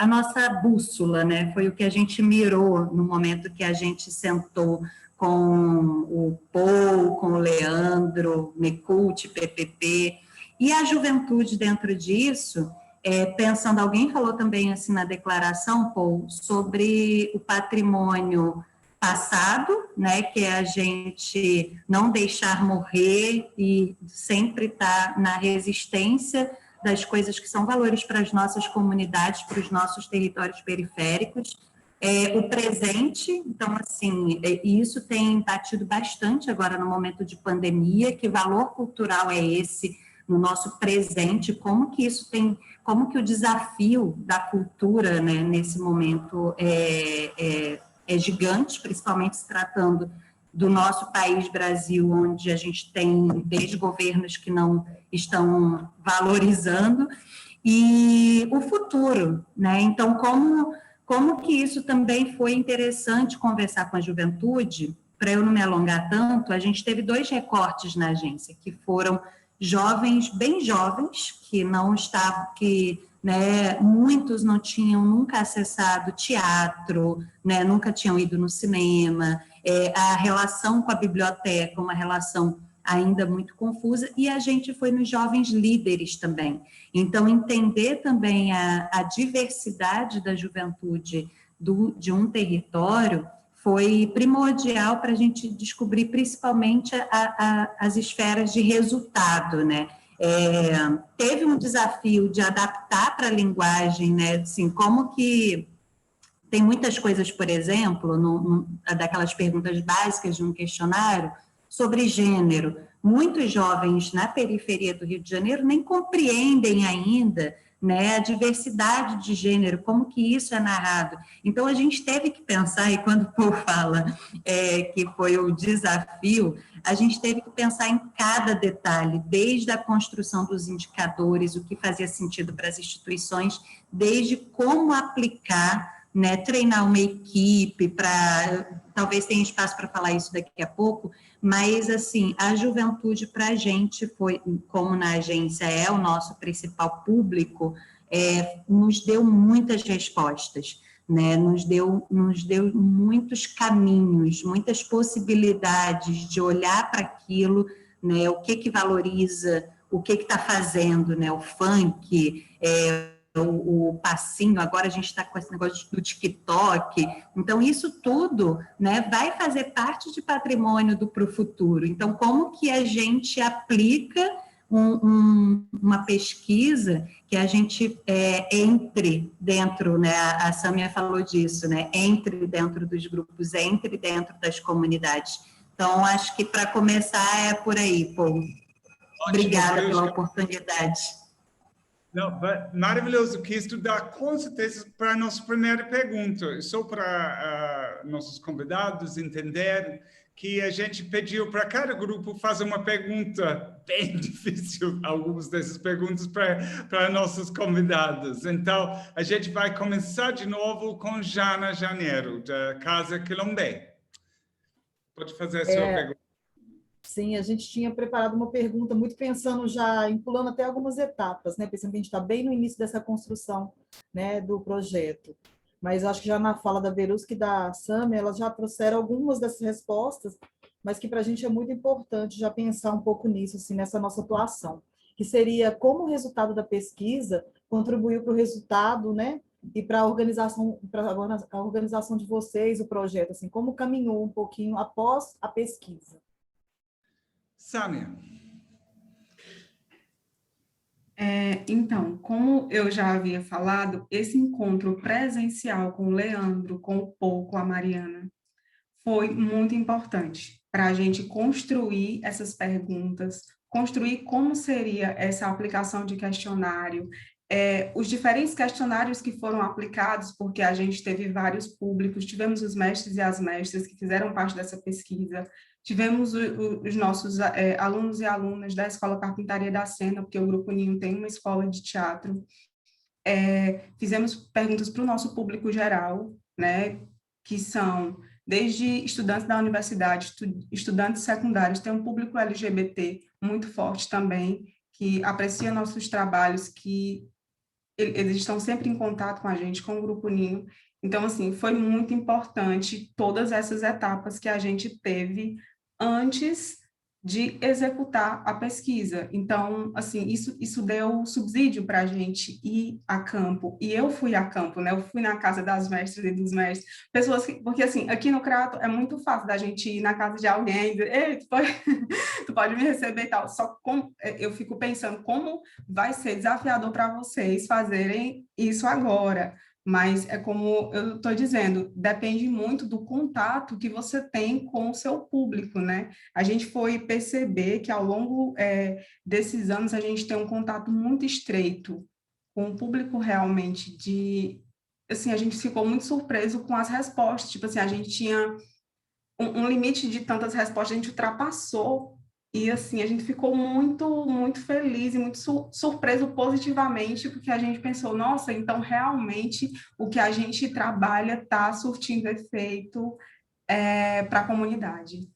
nossa bússola, né? Foi o que a gente mirou no momento que a gente sentou com o Paul, com o Leandro, Mecult, PPP, e a juventude dentro disso, pensando, alguém falou também assim na declaração, Paul, sobre o patrimônio passado, né, que é a gente não deixar morrer e sempre estar na resistência das coisas que são valores para as nossas comunidades, para os nossos territórios periféricos. O presente, então, assim, isso tem batido bastante agora no momento de pandemia, que valor cultural é esse no nosso presente, como que o desafio da cultura, né, nesse momento é gigante, principalmente se tratando do nosso país, Brasil, onde a gente tem desde governos que não estão valorizando, e o futuro, né? Então, como que isso também foi interessante conversar com a juventude, para eu não me alongar tanto, a gente teve 2 recortes na agência, que foram jovens, bem jovens, que não estavam, né, muitos não tinham nunca acessado teatro, né, nunca tinham ido no cinema, a relação com a biblioteca, uma relação ainda muito confusa, e a gente foi nos jovens líderes também. Então, entender também a diversidade da juventude de um território foi primordial para a gente descobrir principalmente as esferas de resultado, né? Teve um desafio de adaptar para a linguagem, né? Assim, como que tem muitas coisas, por exemplo, daquelas perguntas básicas de um questionário sobre gênero. Muitos jovens na periferia do Rio de Janeiro nem compreendem ainda, né, a diversidade de gênero, como que isso é narrado. Então, a gente teve que pensar, e quando o Paul fala que foi o desafio, a gente teve que pensar em cada detalhe, desde a construção dos indicadores, o que fazia sentido para as instituições, desde como aplicar, né, treinar uma equipe, talvez tenha espaço para falar isso daqui a pouco, mas, assim, a juventude para a gente foi, como na agência é o nosso principal público, nos deu muitas respostas, né? Nos deu muitos caminhos, muitas possibilidades de olhar para aquilo, né? O que valoriza, o que está fazendo, né? O funk, o passinho, agora a gente está com esse negócio do TikTok, então isso tudo, né, vai fazer parte de patrimônio para o futuro. Então, como que a gente aplica uma pesquisa que a gente entre dentro, né, a Sâmia falou disso, né, entre dentro dos grupos, entre dentro das comunidades. Então, acho que para começar é por aí, Paul. Obrigada pela oportunidade. Não, maravilhoso, que estudar com certeza para a nossa primeira pergunta, só para nossos convidados entender que a gente pediu para cada grupo fazer uma pergunta bem difícil, algumas dessas perguntas para nossos convidados. Então, a gente vai começar de novo com Jana Janeiro, da Casa Quilombé. Pode fazer a sua pergunta. Sim, a gente tinha preparado uma pergunta, muito pensando já, pulando até algumas etapas, né? Pensando que a gente está bem no início dessa construção, né, do projeto. Mas acho que já na fala da Verusca e da Sâmia, elas já trouxeram algumas dessas respostas, mas que para a gente é muito importante já pensar um pouco nisso, assim, nessa nossa atuação, que seria como o resultado da pesquisa contribuiu para o resultado, né, e para a organização de vocês, o projeto, assim, como caminhou um pouquinho após a pesquisa. Sâmia. Então, como eu já havia falado, esse encontro presencial com o Leandro, com o Paul, com a Mariana, foi muito importante para a gente construir essas perguntas, construir como seria essa aplicação de questionário, os diferentes questionários que foram aplicados, porque a gente teve vários públicos, tivemos os mestres e as mestras que fizeram parte dessa pesquisa, tivemos os nossos alunos e alunas da Escola Carpintaria da Sena, porque o Grupo Ninho tem uma escola de teatro. Fizemos perguntas para o nosso público geral, né, que são desde estudantes da universidade, estudantes secundários, tem um público LGBT muito forte também, que aprecia nossos trabalhos, que eles estão sempre em contato com a gente, com o Grupo Ninho. Então, assim, foi muito importante todas essas etapas que a gente teve antes de executar a pesquisa. Então, assim, isso deu subsídio para a gente ir a campo. E eu fui a campo, né? Eu fui na casa das mestras e dos mestres. Pessoas que... Porque, assim, aqui no Crato é muito fácil da gente ir na casa de alguém e dizer, ei, tu pode me receber e tal. Só que eu fico pensando como vai ser desafiador para vocês fazerem isso agora. Mas é como eu estou dizendo, depende muito do contato que você tem com o seu público, né? A gente foi perceber que ao longo desses anos a gente tem um contato muito estreito com o público realmente assim, a gente ficou muito surpreso com as respostas, tipo assim, a gente tinha um limite de tantas respostas, a gente ultrapassou. E, assim, a gente ficou muito, muito feliz e muito surpreso positivamente, porque a gente pensou, nossa, então, realmente, o que a gente trabalha está surtindo efeito para a comunidade.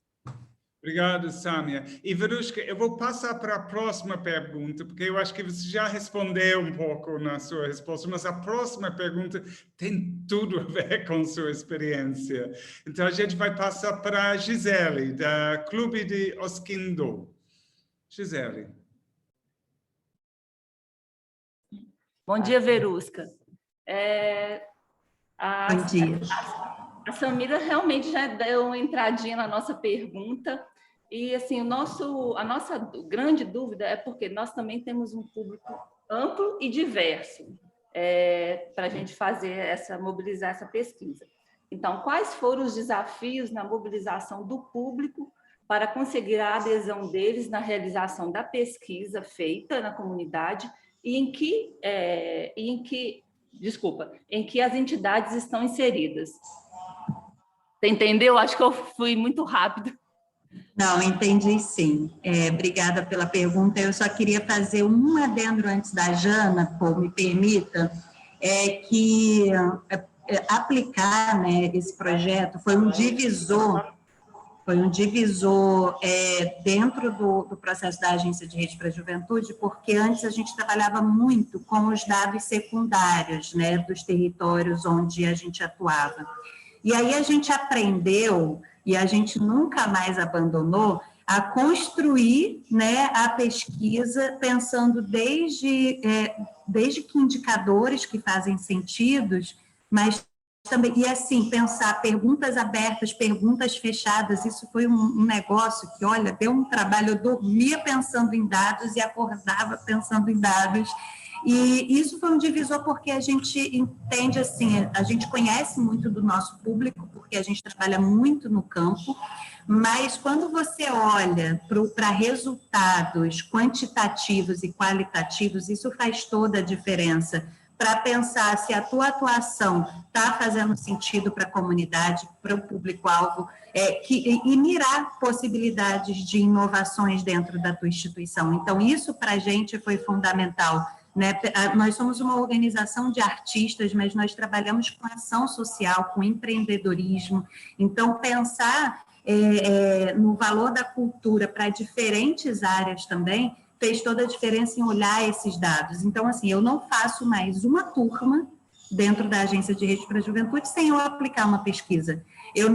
Obrigado, Sâmia. E, Verusca, eu vou passar para a próxima pergunta, porque eu acho que você já respondeu um pouco na sua resposta, mas a próxima pergunta tem tudo a ver com sua experiência. Então, a gente vai passar para a Gisele, da Clube de Osquindo. Gisele. Bom dia, Verusca. Bom dia. A Samira realmente já deu uma entradinha na nossa pergunta. E, assim, a nossa grande dúvida é porque nós também temos um público amplo e diverso para a gente mobilizar essa pesquisa. Então, quais foram os desafios na mobilização do público para conseguir a adesão deles na realização da pesquisa feita na comunidade e em que as entidades estão inseridas? Você entendeu? Acho que eu fui muito rápido. Não, entendi sim. Obrigada pela pergunta. Eu só queria fazer um adendo antes da Jana, Paul, me permita, que aplicar, né, esse projeto foi um divisor dentro do processo da Agência de Rede para a Juventude, porque antes a gente trabalhava muito com os dados secundários, né, dos territórios onde a gente atuava. E aí a gente aprendeu, e a gente nunca mais abandonou, a construir, né, a pesquisa pensando desde que indicadores que fazem sentidos, mas também, e assim, pensar perguntas abertas, perguntas fechadas, isso foi um negócio que, olha, deu um trabalho, eu dormia pensando em dados e acordava pensando em dados, E isso foi um divisor porque a gente entende assim, a gente conhece muito do nosso público, porque a gente trabalha muito no campo, mas quando você olha para resultados quantitativos e qualitativos, isso faz toda a diferença para pensar se a tua atuação está fazendo sentido para a comunidade, para o público-alvo, e mirar possibilidades de inovações dentro da tua instituição. Então, isso para a gente foi fundamental, né? Nós somos uma organização de artistas, mas nós trabalhamos com ação social, com empreendedorismo. Então, pensar no valor da cultura para diferentes áreas também fez toda a diferença em olhar esses dados. Então, assim, eu não faço mais uma turma dentro da Agência de Rede para a Juventude sem eu aplicar uma pesquisa. Eu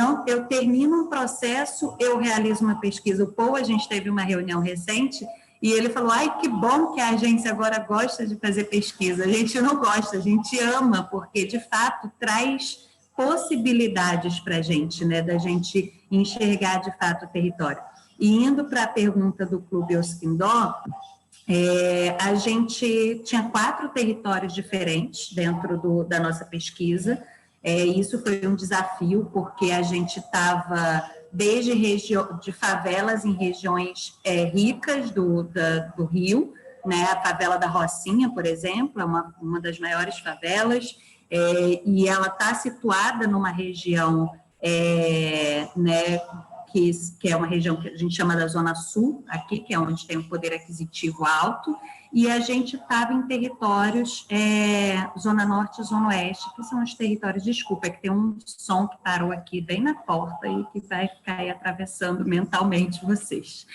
termino um processo, eu realizo uma pesquisa. O Paul, a gente teve uma reunião recente e ele falou, ai, que bom que a agência agora gosta de fazer pesquisa. A gente não gosta, a gente ama, porque, de fato, traz possibilidades para a gente, né, da gente enxergar, de fato, o território. E indo para a pergunta do Clube Oskindó, a gente tinha 4 territórios diferentes dentro da nossa pesquisa. Isso foi um desafio, porque a gente estava desde de favelas em regiões ricas do Rio, né? A favela da Rocinha, por exemplo, é uma das maiores favelas, e ela está situada numa região, né, que é uma região que a gente chama da Zona Sul, aqui, que é onde tem um poder aquisitivo alto, e a gente estava em territórios Zona Norte e Zona Oeste, que são os territórios, desculpa, é que tem um som que parou aqui bem na porta e que vai ficar aí atravessando mentalmente vocês.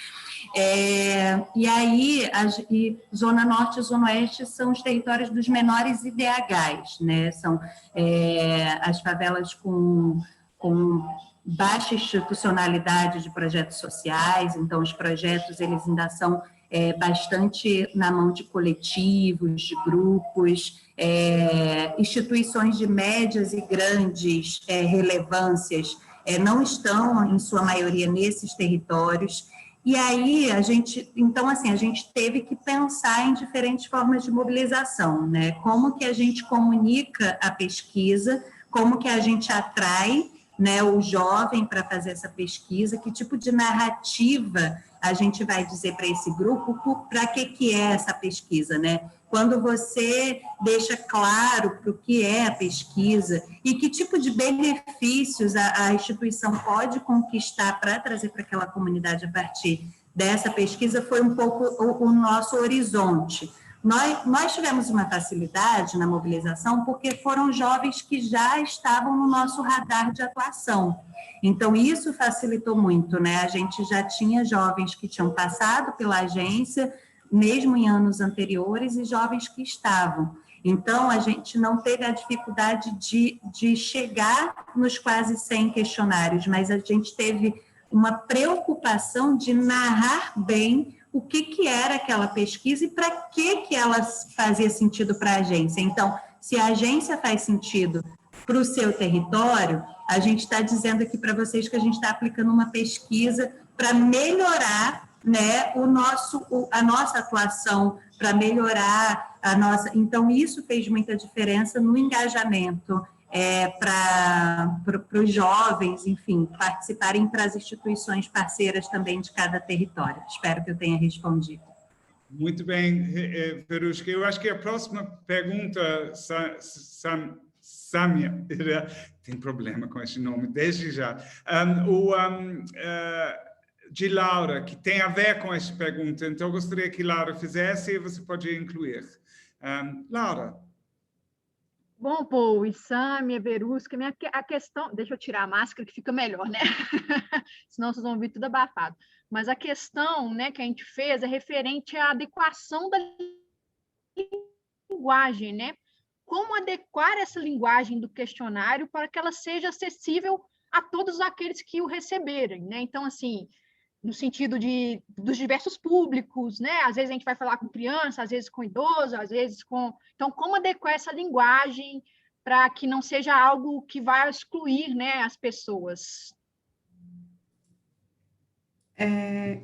E aí, Zona Norte e Zona Oeste são os territórios dos menores IDHs, né? São as favelas com baixa institucionalidade de projetos sociais, então os projetos eles ainda são bastante na mão de coletivos, de grupos, instituições de médias e grandes relevâncias não estão, em sua maioria, nesses territórios. E aí, a gente teve que pensar em diferentes formas de mobilização, né? Como que a gente comunica a pesquisa, como que a gente atrai, né, o jovem para fazer essa pesquisa, que tipo de narrativa a gente vai dizer para esse grupo, para que é essa pesquisa, né? Quando você deixa claro para o que é a pesquisa e que tipo de benefícios a instituição pode conquistar para trazer para aquela comunidade a partir dessa pesquisa, foi um pouco o nosso horizonte. Nós tivemos uma facilidade na mobilização porque foram jovens que já estavam no nosso radar de atuação. Então, isso facilitou muito, né? A gente já tinha jovens que tinham passado pela agência, mesmo em anos anteriores, e jovens que estavam. Então, a gente não teve a dificuldade de chegar nos quase 100 questionários, mas a gente teve uma preocupação de narrar bem o que era aquela pesquisa e para que ela fazia sentido para a agência. Então, se a agência faz sentido para o seu território, a gente está dizendo aqui para vocês que a gente está aplicando uma pesquisa para melhorar, né, a nossa atuação, para melhorar a nossa... Então, isso fez muita diferença no engajamento para os jovens, enfim, participarem para as instituições parceiras também de cada território. Espero que eu tenha respondido. Muito bem, Verushka. Eu acho que a próxima pergunta, Samia, tem problema com esse nome, desde já, de Laura, que tem a ver com essa pergunta. Então, eu gostaria que Laura fizesse e você pode incluir. Laura. Bom, Paul, e Samia, Verushka, a questão... Deixa eu tirar a máscara que fica melhor, né? Senão vocês vão ouvir tudo abafado. Mas a questão, né, que a gente fez é referente à adequação da linguagem, né? Como adequar essa linguagem do questionário para que ela seja acessível a todos aqueles que o receberem, né? Então, assim, no sentido dos diversos públicos, né? Às vezes a gente vai falar com criança, às vezes com idoso, às vezes com... Então, como adequar essa linguagem para que não seja algo que vai excluir, né, as pessoas?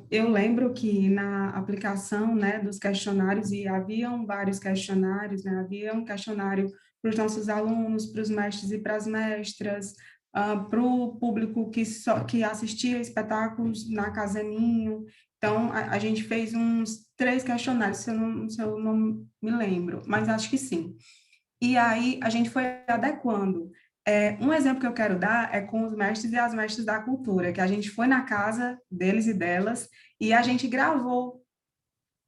Eu lembro que na aplicação, né, dos questionários, e haviam vários questionários, né, havia um questionário para os nossos alunos, para os mestres e para as mestras, para o público que assistia espetáculos na Casa Ninho. Então, a gente fez uns 3 questionários, se eu não me lembro, mas acho que sim. E aí a gente foi adequando. Um exemplo que eu quero dar é com os mestres e as mestras da cultura, que a gente foi na casa deles e delas e a gente gravou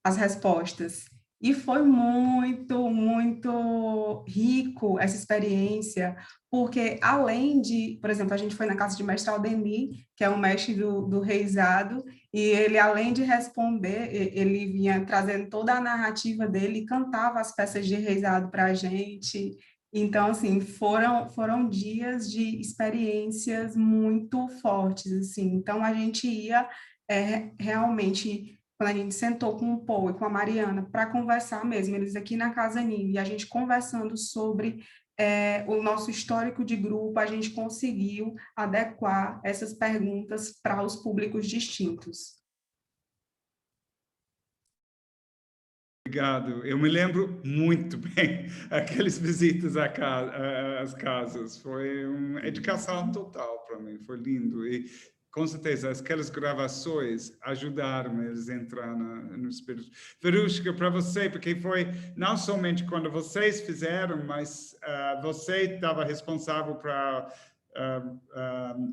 as respostas. E foi muito, muito rico essa experiência, porque além de, por exemplo, a gente foi na casa de mestre Aldemir, que é um mestre do reizado, e ele, além de responder, ele vinha trazendo toda a narrativa dele e cantava as peças de reizado para a gente. Então, assim, foram dias de experiências muito fortes, assim. Então, a gente ia realmente, quando a gente sentou com o Paul e com a Mariana para conversar mesmo, eles aqui na Casa Ninho, e a gente conversando sobre o nosso histórico de grupo, a gente conseguiu adequar essas perguntas para os públicos distintos. Obrigado. Eu me lembro muito bem aqueles visitas às casas. Foi uma educação total para mim. Foi lindo. E, com certeza, aquelas gravações ajudaram eles a entrar no espírito. Verusca, para você, porque foi não somente quando vocês fizeram, mas você estava responsável para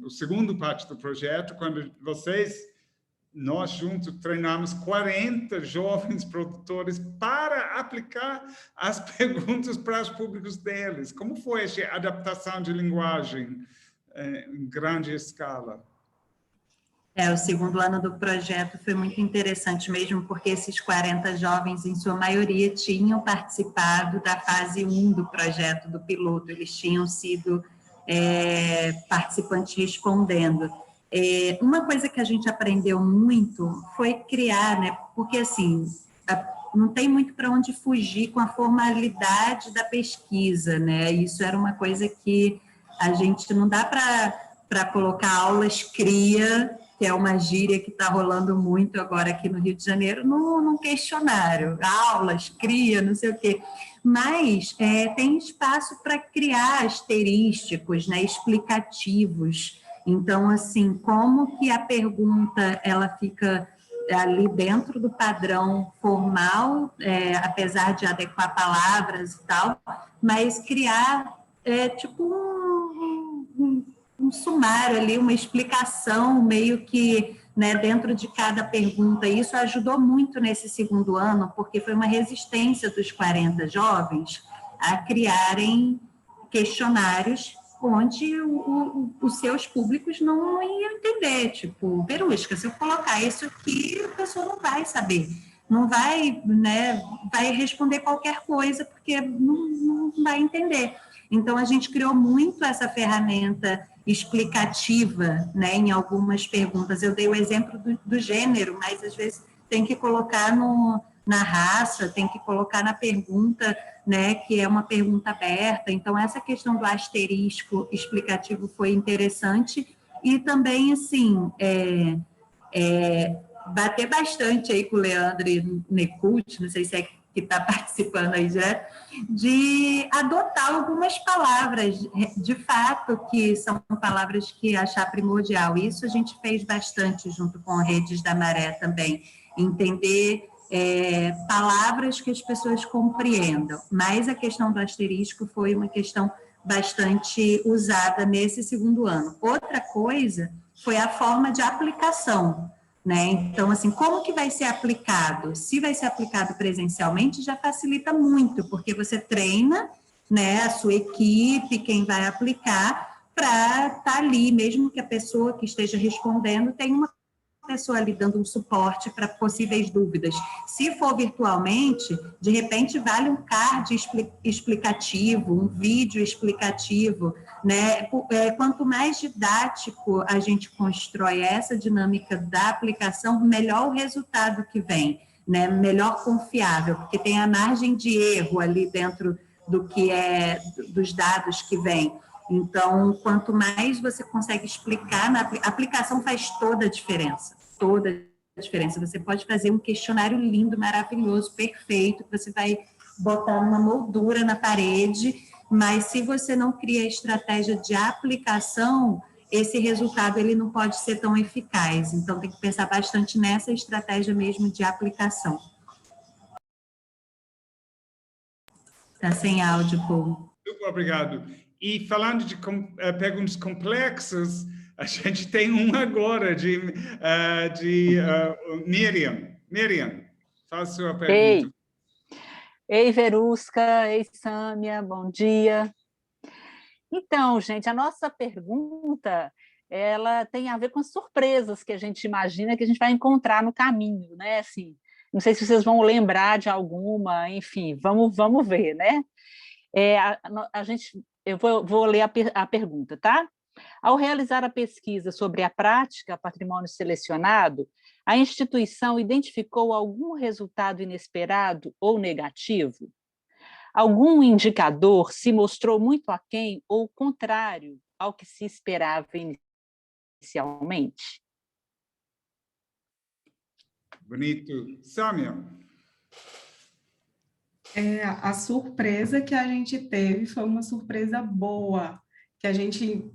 o segundo parte do projeto, quando nós juntos treinamos 40 jovens produtores para aplicar as perguntas para os públicos deles. Como foi essa adaptação de linguagem em grande escala? O segundo ano do projeto foi muito interessante mesmo, porque esses 40 jovens, em sua maioria, tinham participado da fase 1 do projeto, do piloto. Eles tinham sido participantes respondendo. Uma coisa que a gente aprendeu muito foi criar, né? Porque, assim, não tem muito para onde fugir com a formalidade da pesquisa, né? Isso era uma coisa que a gente não dá para colocar aulas CRIA, que é uma gíria que está rolando muito agora aqui no Rio de Janeiro, num questionário, aulas, CRIA, não sei o quê. Mas tem espaço para criar asterísticos, né, explicativos. Então, assim, como que a pergunta ela fica ali dentro do padrão formal, apesar de adequar palavras e tal, mas criar tipo um sumário ali, uma explicação meio que, né, dentro de cada pergunta. Isso ajudou muito nesse segundo ano, porque foi uma resistência dos 40 jovens a criarem questionários onde os seus públicos não iam entender. Tipo, Verusca, se eu colocar isso aqui, a pessoa não vai saber. Não vai, né, vai responder qualquer coisa, porque não vai entender. Então, a gente criou muito essa ferramenta explicativa, né, em algumas perguntas. Eu dei o exemplo do gênero, mas às vezes tem que colocar na raça, tem que colocar na pergunta, né, que é uma pergunta aberta. Então, essa questão do asterisco explicativo foi interessante. E também, assim, bater bastante aí com o Leandro Necult, não sei se é que está participando aí já, de adotar algumas palavras, de fato, que são palavras que achar primordial. Isso a gente fez bastante junto com Redes da Maré também, entender palavras que as pessoas compreendam. Mas a questão do asterisco foi uma questão bastante usada nesse segundo ano. Outra coisa foi a forma de aplicação, né? Então, assim, como que vai ser aplicado? Se vai ser aplicado presencialmente, já facilita muito, porque você treina, né, a sua equipe, quem vai aplicar, para estar ali, mesmo que a pessoa que esteja respondendo tenha uma pessoa ali dando um suporte para possíveis dúvidas. Se for virtualmente, de repente vale um card explicativo, um vídeo explicativo, né? Quanto mais didático a gente constrói essa dinâmica da aplicação, melhor o resultado que vem, né? Melhor confiável, porque tem a margem de erro ali dentro do que dos dados que vem. Então, quanto mais você consegue explicar, a aplicação faz toda a diferença. toda a diferença. Você pode fazer um questionário lindo, maravilhoso, perfeito, que você vai botar numa moldura na parede, mas se você não cria estratégia de aplicação, esse resultado ele não pode ser tão eficaz. Então, tem que pensar bastante nessa estratégia mesmo de aplicação. Está sem áudio, Paul. Muito obrigado. E falando de perguntas complexas, a gente tem uma agora de Miriam. Miriam, faça sua pergunta. Ei, Verusca, ei, Sâmia, bom dia. Então, gente, a nossa pergunta, ela tem a ver com as surpresas que a gente imagina que a gente vai encontrar no caminho, né? Assim, não sei se vocês vão lembrar de alguma, enfim, vamos ver, né? Eu vou ler a pergunta, tá? Ao realizar a pesquisa sobre a prática patrimônio selecionado, a instituição identificou algum resultado inesperado ou negativo? Algum indicador se mostrou muito aquém ou contrário ao que se esperava inicialmente? Bonito. Sâmia? A surpresa que a gente teve foi uma surpresa boa, que a gente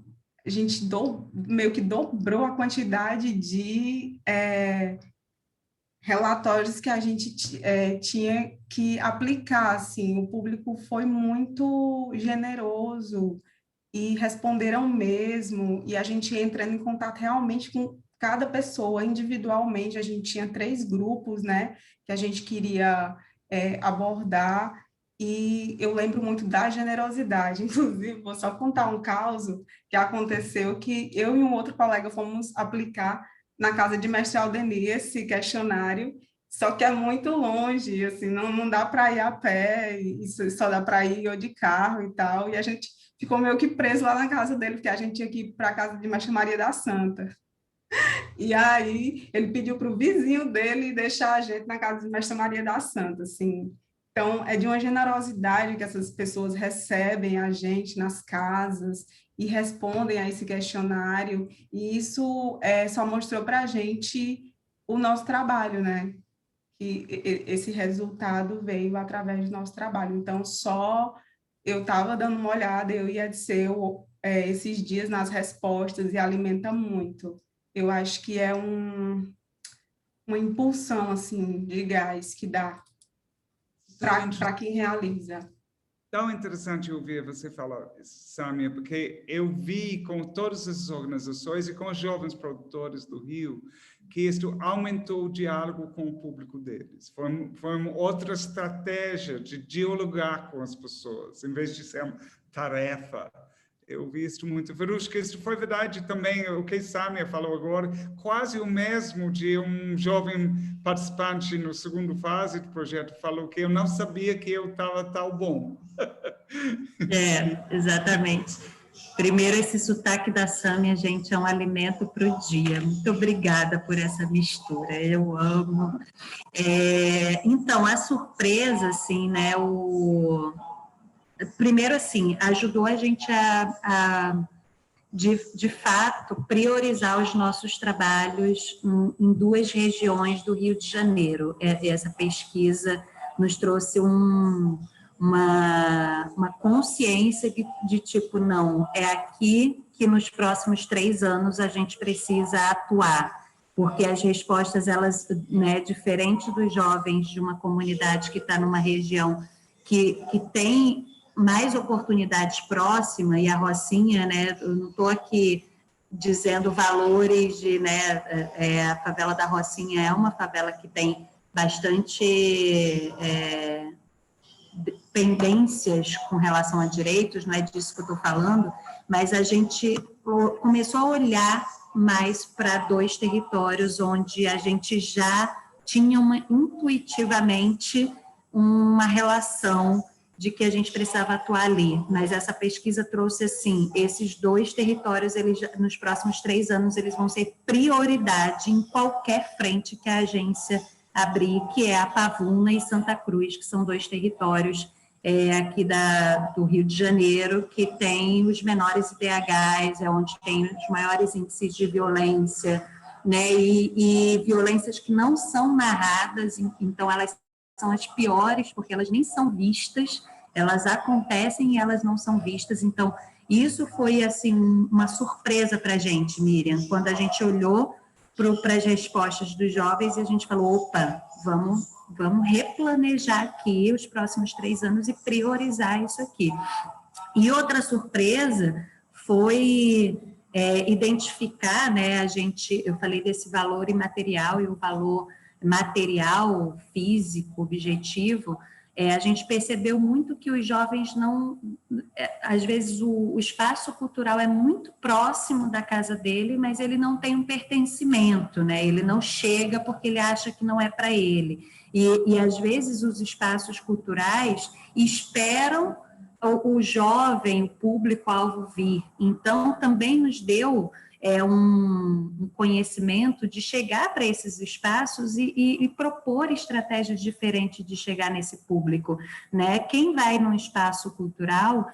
meio que dobrou a quantidade de relatórios que a gente tinha que aplicar, assim, o público foi muito generoso e responderam mesmo, e a gente entrando em contato realmente com cada pessoa individualmente. A gente tinha 3 grupos, né, que a gente queria abordar, e eu lembro muito da generosidade. Inclusive, vou só contar um caso que aconteceu, que eu e um outro colega fomos aplicar na casa de mestre Aldenir esse questionário, só que é muito longe, assim, não dá para ir a pé, isso só dá para ir ou de carro e tal, e a gente ficou meio que preso lá na casa dele, porque a gente tinha que ir para a casa de Mestre Maria da Santa. E aí ele pediu para o vizinho dele deixar a gente na casa de Mestre Maria da Santa, assim. Então, é de uma generosidade que essas pessoas recebem a gente nas casas e respondem a esse questionário, e isso só mostrou para a gente o nosso trabalho, né? Que esse resultado veio através do nosso trabalho. Então, só eu estava dando uma olhada, eu ia dizer esses dias nas respostas, e alimenta muito. Eu acho que é uma impulsão, assim, de gás que dá para quem realiza. Tão interessante ouvir você falar, Sâmia, porque eu vi com todas essas organizações e com os jovens produtores do Rio que isto aumentou o diálogo com o público deles. Foi uma outra estratégia de dialogar com as pessoas, em vez de ser uma tarefa. Eu vi isso muito. Verusca, isso foi verdade também, o que Sâmia falou agora, quase o mesmo de um jovem participante no segundo fase do projeto, falou que eu não sabia que eu estava tão bom. Exatamente. Primeiro, esse sotaque da Sâmia, gente, é um alimento para o dia. Muito obrigada por essa mistura, eu amo. Então, a surpresa, assim, né, primeiro, assim, ajudou a gente de fato, priorizar os nossos trabalhos em 2 regiões do Rio de Janeiro. Essa pesquisa nos trouxe uma consciência de tipo, não, é aqui que nos próximos 3 anos a gente precisa atuar, porque as respostas, elas, né, diferente dos jovens de uma comunidade que está numa região que tem mais oportunidades próximas, e a Rocinha, né, eu não estou aqui dizendo valores de, né, a favela da Rocinha é uma favela que tem bastante pendências com relação a direitos, não é disso que eu estou falando, mas a gente começou a olhar mais para 2 territórios onde a gente já tinha intuitivamente uma relação de que a gente precisava atuar ali, mas essa pesquisa trouxe, assim, esses 2 territórios, eles, nos próximos 3 anos, eles vão ser prioridade em qualquer frente que a agência abrir, que é a Pavuna e Santa Cruz, que são 2 territórios aqui do Rio de Janeiro, que tem os menores IDHs, é onde tem os maiores índices de violência, né? E violências que não são narradas, então elas são as piores, porque elas nem são vistas, elas acontecem e elas não são vistas. Então, isso foi, assim, uma surpresa para a gente, Miriam, quando a gente olhou para as respostas dos jovens e a gente falou, opa, vamos replanejar aqui os próximos 3 anos e priorizar isso aqui. E outra surpresa foi identificar, né, eu falei desse valor imaterial e o valor material, físico, objetivo, a gente percebeu muito que os jovens não, às vezes o espaço cultural é muito próximo da casa dele, mas ele não tem um pertencimento, né? Ele não chega porque ele acha que não é para ele. E às vezes os espaços culturais esperam o jovem, o público-alvo vir. Então, também nos deu um conhecimento de chegar para esses espaços e propor estratégias diferentes de chegar nesse público, né? Quem vai num espaço cultural,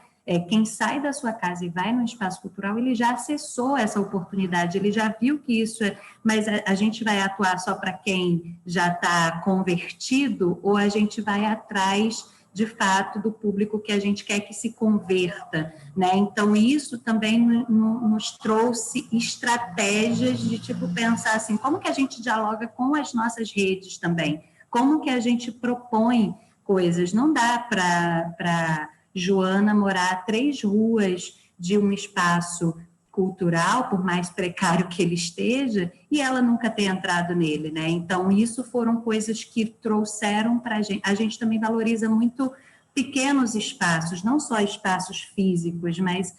quem sai da sua casa e vai num espaço cultural, ele já acessou essa oportunidade, ele já viu que isso mas a gente vai atuar só para quem já está convertido ou a gente vai atrás de fato, do público que a gente quer que se converta, né? Então, isso também nos trouxe estratégias de, tipo, pensar assim, como que a gente dialoga com as nossas redes também? Como que a gente propõe coisas? Não dá para Joana morar a 3 ruas de um espaço cultural, por mais precário que ele esteja, e ela nunca ter entrado nele, né? Então, isso foram coisas que trouxeram para a gente. A gente também valoriza muito pequenos espaços, não só espaços físicos, mas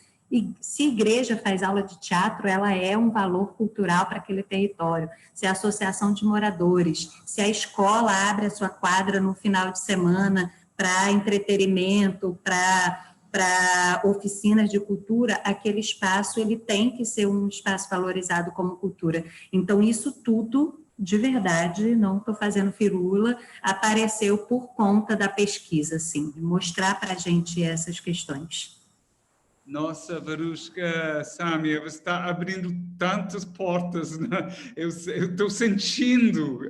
se a igreja faz aula de teatro, ela é um valor cultural para aquele território. Se a associação de moradores, se a escola abre a sua quadra no final de semana para entretenimento, para oficinas de cultura, aquele espaço ele tem que ser um espaço valorizado como cultura. Então, isso tudo, de verdade, não estou fazendo firula, apareceu por conta da pesquisa, assim, de mostrar para a gente essas questões. Nossa, Verushka, Samia, você está abrindo tantas portas, né? Eu estou sentindo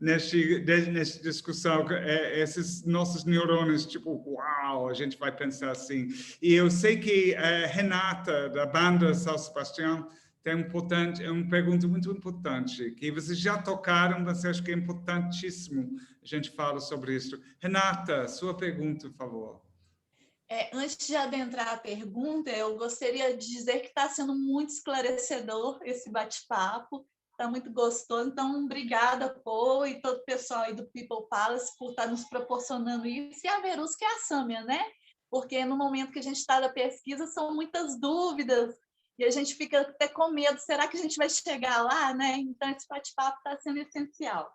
nesta discussão esses nossos neurônios, tipo, uau, a gente vai pensar assim. E eu sei que Renata, da banda São Sebastião, tem uma pergunta muito importante, que vocês já tocaram, mas acho que é importantíssimo a gente falar sobre isso. Renata, sua pergunta, por favor. Antes de adentrar a pergunta, eu gostaria de dizer que está sendo muito esclarecedor esse bate-papo, está muito gostoso, então obrigada, Pô, e todo o pessoal aí do People Palace por estar nos proporcionando isso, e a Verushka e a Samia, né? Porque no momento que a gente está na pesquisa, são muitas dúvidas, e a gente fica até com medo, será que a gente vai chegar lá, né? Então esse bate-papo está sendo essencial.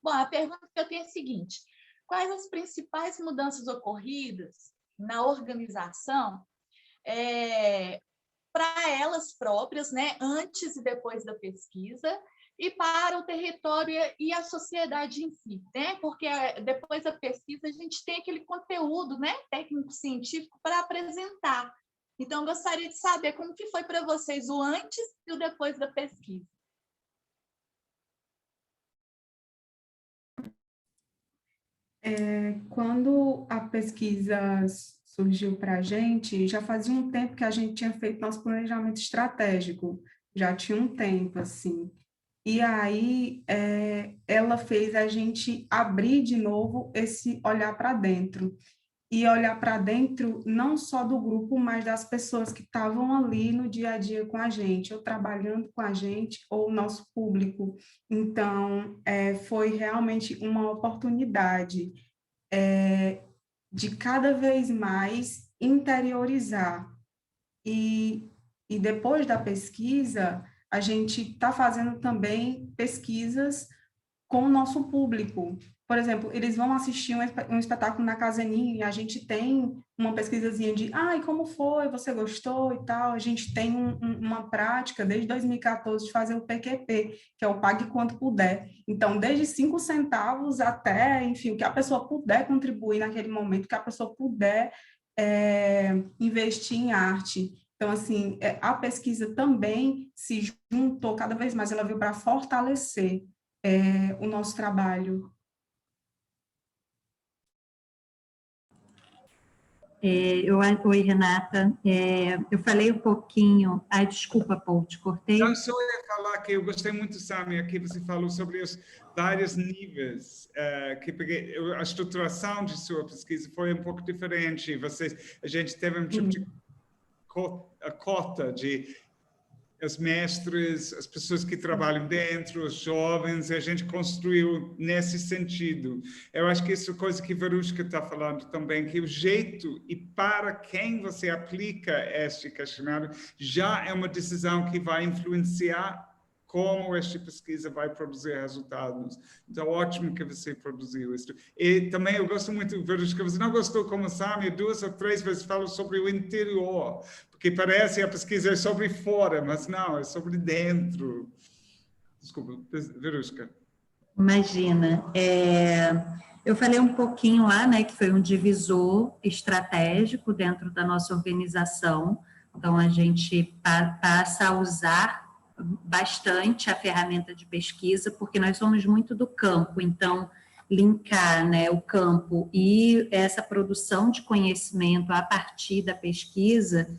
Bom, a pergunta que eu tenho é a seguinte: quais as principais mudanças ocorridas na organização para elas próprias, né, antes e depois da pesquisa, e para o território e a sociedade em si, né? Porque depois da pesquisa a gente tem aquele conteúdo, né, técnico-científico para apresentar. Então, eu gostaria de saber como que foi para vocês o antes e o depois da pesquisa. Quando a pesquisa surgiu para a gente, já fazia um tempo que a gente tinha feito nosso planejamento estratégico, já tinha um tempo, assim. E aí, ela fez a gente abrir de novo esse olhar para dentro. E olhar para dentro não só do grupo, mas das pessoas que estavam ali no dia a dia com a gente, ou trabalhando com a gente, ou o nosso público. Então, foi realmente uma oportunidade de cada vez mais interiorizar. E depois da pesquisa, a gente está fazendo também pesquisas com o nosso público. Por exemplo, eles vão assistir um espetáculo na Caseninha e a gente tem uma pesquisazinha de e como foi? Você gostou e tal? A gente tem uma prática desde 2014 de fazer o PQP, que é o Pague Quanto Puder. Então, desde 5 centavos até, enfim, o que a pessoa puder contribuir naquele momento, que a pessoa puder investir em arte. Então, assim, a pesquisa também se juntou cada vez mais, ela veio para fortalecer o nosso trabalho. Oi, Renata. Eu falei um pouquinho... Ai, desculpa, Paul, te cortei. Não, só ia falar que eu gostei muito, Sami, aqui você falou sobre os vários níveis, a estruturação de sua pesquisa foi um pouco diferente. A gente teve um tipo de cota de os mestres, as pessoas que trabalham dentro, os jovens, e a gente construiu nesse sentido. Eu acho que isso é coisa que Verushka está falando também, que o jeito e para quem você aplica este questionário já é uma decisão que vai influenciar como esta pesquisa vai produzir resultados. Então, ótimo que você produziu isso. E também eu gosto muito, Verushka, você não gostou como Sami, 2 ou 3 vezes falou sobre o interior, porque parece que a pesquisa é sobre fora, mas não, é sobre dentro. Desculpa, Verushka. Imagina. Eu falei um pouquinho lá, né, que foi um divisor estratégico dentro da nossa organização. Então, a gente passa a usar bastante a ferramenta de pesquisa, porque nós somos muito do campo, então linkar, né, o campo e essa produção de conhecimento a partir da pesquisa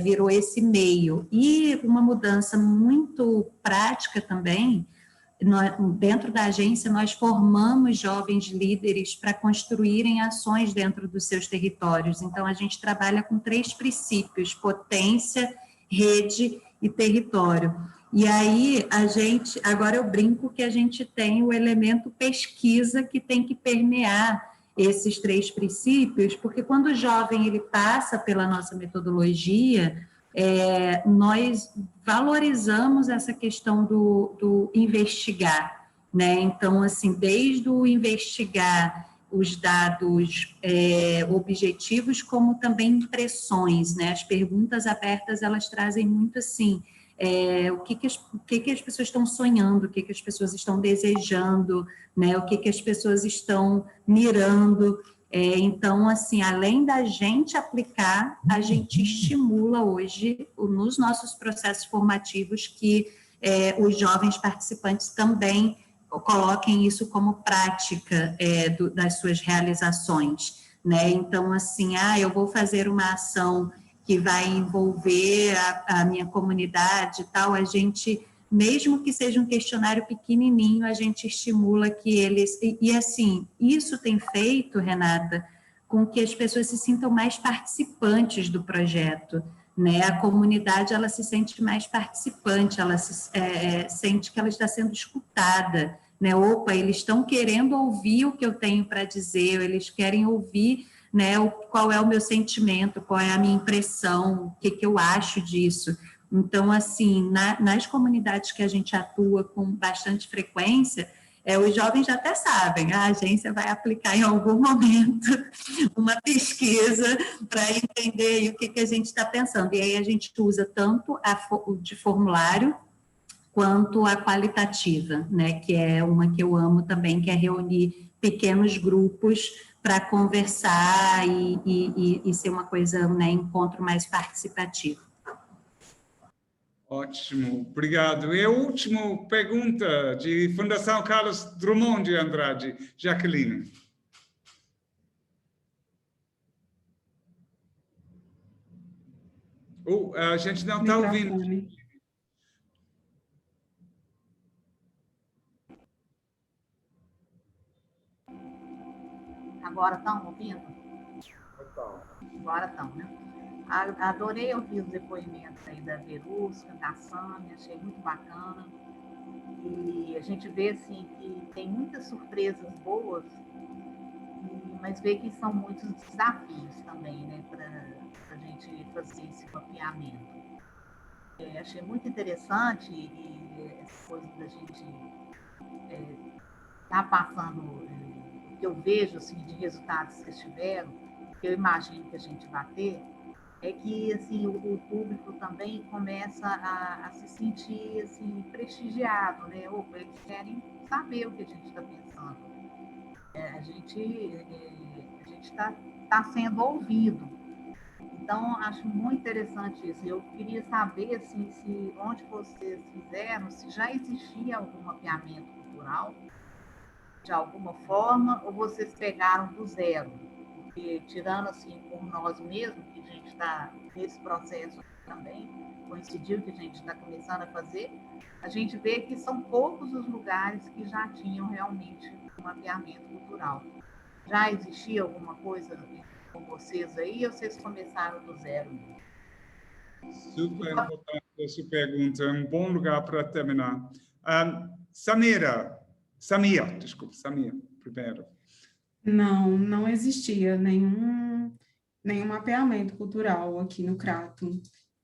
virou esse meio. E uma mudança muito prática também, dentro da agência nós formamos jovens líderes para construírem ações dentro dos seus territórios, então a gente trabalha com 3 princípios: potência, rede e território. E aí, agora eu brinco que a gente tem o elemento pesquisa que tem que permear esses 3 princípios, porque quando o jovem ele passa pela nossa metodologia, nós valorizamos essa questão do investigar, né? Então, assim, desde o investigar os dados objetivos, como também impressões, né? As perguntas abertas, elas trazem muito, assim, o que as pessoas estão sonhando, o que as pessoas estão desejando, né? O que as pessoas estão mirando. Então, assim, além da gente aplicar, a gente estimula hoje, nos nossos processos formativos, que os jovens participantes também coloquem isso como prática das suas realizações, né? Então, assim, eu vou fazer uma ação que vai envolver a minha comunidade e tal, a gente, mesmo que seja um questionário pequenininho, a gente estimula que eles... E assim, isso tem feito, Renata, com que as pessoas se sintam mais participantes do projeto, né? A comunidade, ela se sente mais participante, ela sente que ela está sendo escutada, né? Opa, eles estão querendo ouvir o que eu tenho para dizer, eles querem ouvir, né, qual é o meu sentimento, qual é a minha impressão, o que eu acho disso. Então, assim, nas comunidades que a gente atua com bastante frequência, os jovens já até sabem, a agência vai aplicar em algum momento uma pesquisa para entender o que a gente está pensando. E aí a gente usa tanto de formulário quanto a qualitativa, né, que é uma que eu amo também, que é reunir pequenos grupos para conversar e ser uma coisa, né, encontro mais participativo. Ótimo, obrigado. E a última pergunta de Fundação Carlos Drummond de Andrade, Jaqueline. A gente não está ouvindo. Agora estão ouvindo? Agora estão, né? Adorei ouvir os depoimentos aí da Verushka, da Sami, achei muito bacana. E a gente vê, assim, que tem muitas surpresas boas, mas vê que são muitos desafios também, né, para a gente fazer esse mapeamento. Achei muito interessante essa coisa da gente estar passando, o que eu vejo, assim, de resultados que tiveram, que eu imagino que a gente vai ter, é que, assim, o público também começa a se sentir, assim, prestigiado, né? Opa, eles querem saber o que a gente está pensando. A gente está sendo ouvido. Então, acho muito interessante isso. Eu queria saber assim, se onde vocês fizeram, se já existia algum mapeamento cultural, de alguma forma, ou vocês pegaram do zero? Porque, tirando assim, por nós mesmos, que a gente está nesse processo também, coincidiu que a gente está começando a fazer, a gente vê que são poucos os lugares que já tinham realmente um mapeamento cultural. Já existia alguma coisa com vocês aí, ou vocês começaram do zero? Super importante essa pergunta, é um bom lugar para terminar. Samir, primeiro. Não existia nenhum mapeamento cultural aqui no Crato.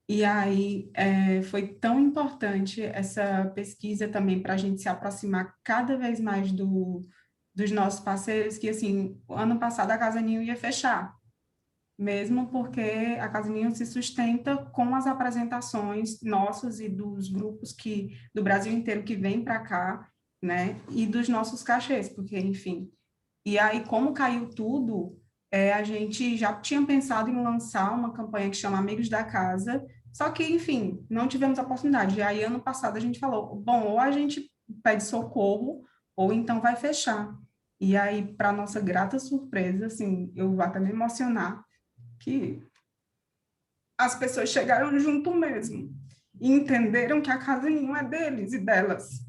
E aí foi tão importante essa pesquisa também para a gente se aproximar cada vez mais dos nossos parceiros, que assim, o ano passado a Casa Ninho ia fechar, mesmo porque a Casa Ninho se sustenta com as apresentações nossas e dos grupos do Brasil inteiro que vêm para cá, né, e dos nossos cachês, porque, enfim. E aí, como caiu tudo, a gente já tinha pensado em lançar uma campanha que chama Amigos da Casa, só que, enfim, não tivemos a oportunidade. E aí, ano passado, a gente falou, bom, ou a gente pede socorro, ou então vai fechar. E aí, para nossa grata surpresa, assim, eu vou até me emocionar, que as pessoas chegaram junto mesmo e entenderam que a Casa Ninho é deles e delas.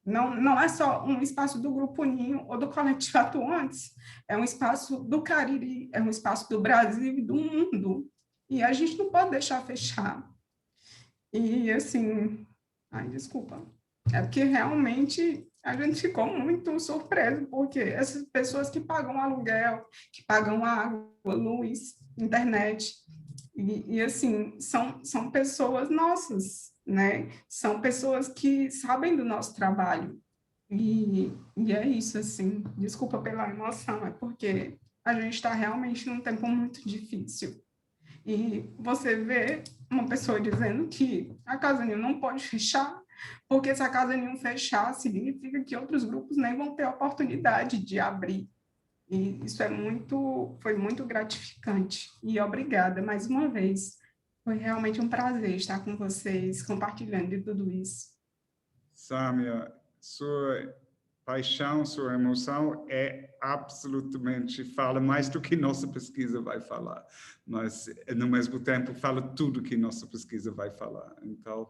Não é só um espaço do Grupo Ninho ou do Coletivo Atuantes, é um espaço do Cariri, é um espaço do Brasil e do mundo. E a gente não pode deixar fechar. E, assim, desculpa, é porque realmente a gente ficou muito surpreso, porque essas pessoas que pagam aluguel, que pagam água, luz, internet, e assim, são pessoas nossas, né? São pessoas que sabem do nosso trabalho. E é isso, assim, desculpa pela emoção, é porque a gente está realmente num tempo muito difícil. E você vê uma pessoa dizendo que a Casa Ninho não pode fechar, porque se a Casa Ninho fechar, significa que outros grupos nem vão ter a oportunidade de abrir. E isso foi muito gratificante. E obrigada mais uma vez. Foi realmente um prazer estar com vocês, compartilhando de tudo isso. Sâmia, sua paixão, sua emoção fala mais do que nossa pesquisa vai falar, mas, no mesmo tempo, fala tudo que nossa pesquisa vai falar. Então,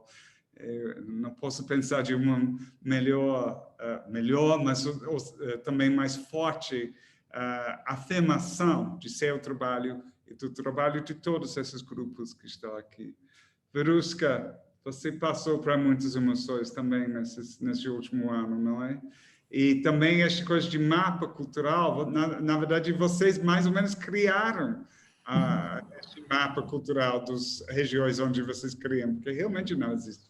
eu não posso pensar de uma melhor, mas também mais forte afirmação de seu trabalho e do trabalho de todos esses grupos que estão aqui. Verusca, você passou por muitas emoções também nesse último ano, não é? E também essa coisa de mapa cultural, na verdade, vocês mais ou menos criaram esse mapa cultural das regiões onde vocês criam, porque realmente não existia.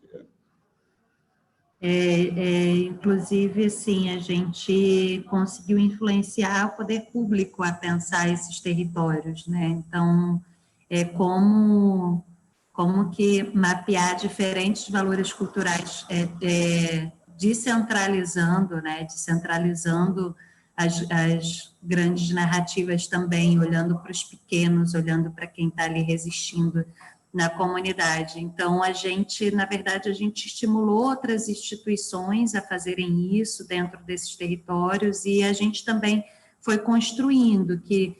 Inclusive, assim, a gente conseguiu influenciar o poder público a pensar esses territórios, né? Então, como que mapear diferentes valores culturais, descentralizando, né? Descentralizando as grandes narrativas também, olhando para os pequenos, olhando para quem está ali resistindo na comunidade. Então, na verdade, a gente estimulou outras instituições a fazerem isso dentro desses territórios, e a gente também foi construindo que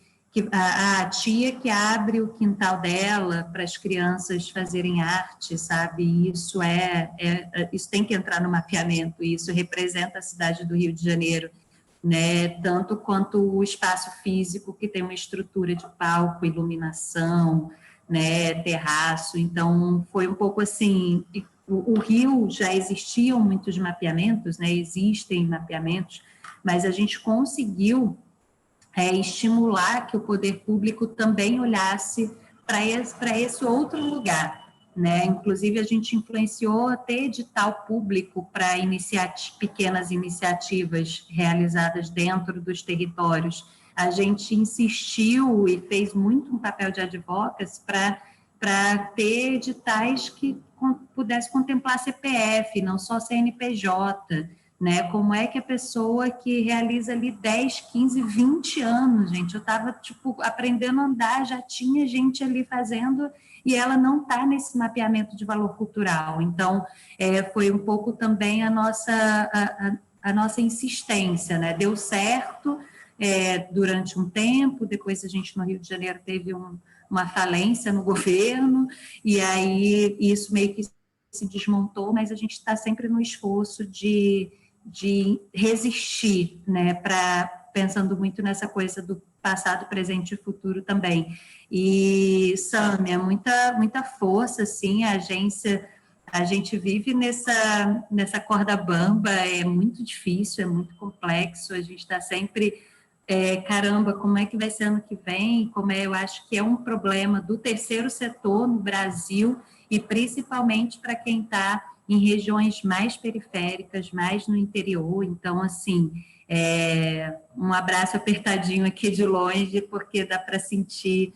a tia que abre o quintal dela para as crianças fazerem arte, sabe? Isso isso tem que entrar no mapeamento, isso representa a cidade do Rio de Janeiro, né? Tanto quanto o espaço físico, que tem uma estrutura de palco, iluminação, né, terraço. Então, foi um pouco assim, o Rio já existiam muitos mapeamentos, né, existem mapeamentos, mas a gente conseguiu estimular que o poder público também olhasse para esse outro lugar, né? Inclusive, a gente influenciou até edital público para pequenas iniciativas realizadas dentro dos territórios. A gente insistiu e fez muito um papel de advocacy para ter editais que pudesse contemplar CPF, não só CNPJ, né? Como é que a pessoa que realiza ali 10, 15, 20 anos, gente, eu estava, tipo, aprendendo a andar, já tinha gente ali fazendo, e ela não está nesse mapeamento de valor cultural. Então, foi um pouco também a nossa insistência, né? Deu certo durante um tempo, depois a gente no Rio de Janeiro teve uma falência no governo, e aí isso meio que se desmontou, mas a gente está sempre no esforço de resistir, né, pensando muito nessa coisa do passado, presente e futuro também. E, Sâmia, muita força, assim, a gente vive nessa corda bamba, é muito difícil, é muito complexo, a gente está sempre, caramba, como é que vai ser ano que vem? Eu acho que é um problema do terceiro setor no Brasil, e principalmente para quem está em regiões mais periféricas, mais no interior. Então, assim, um abraço apertadinho aqui de longe, porque dá para sentir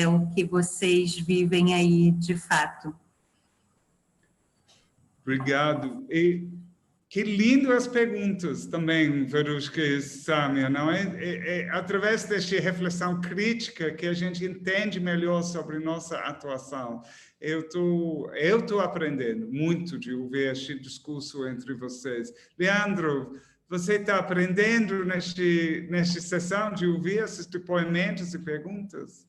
o que vocês vivem aí de fato. Obrigado. E que lindo as perguntas também, Verusca e Sâmia, não é? É através desta reflexão crítica que a gente entende melhor sobre nossa atuação. Eu tô aprendendo muito de ouvir este discurso entre vocês. Leandro, você está aprendendo nesta sessão de ouvir esses depoimentos e perguntas?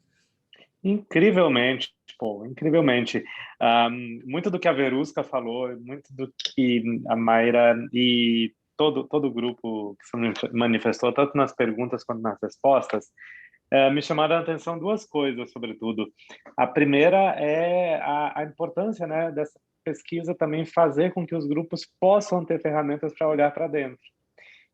Incrivelmente, pô, incrivelmente. Muito do que a Verusca falou, muito do que a Mayra e todo o grupo que se manifestou, tanto nas perguntas quanto nas respostas, me chamaram a atenção duas coisas, sobretudo. A primeira é a importância, né, dessa pesquisa também fazer com que os grupos possam ter ferramentas para olhar para dentro.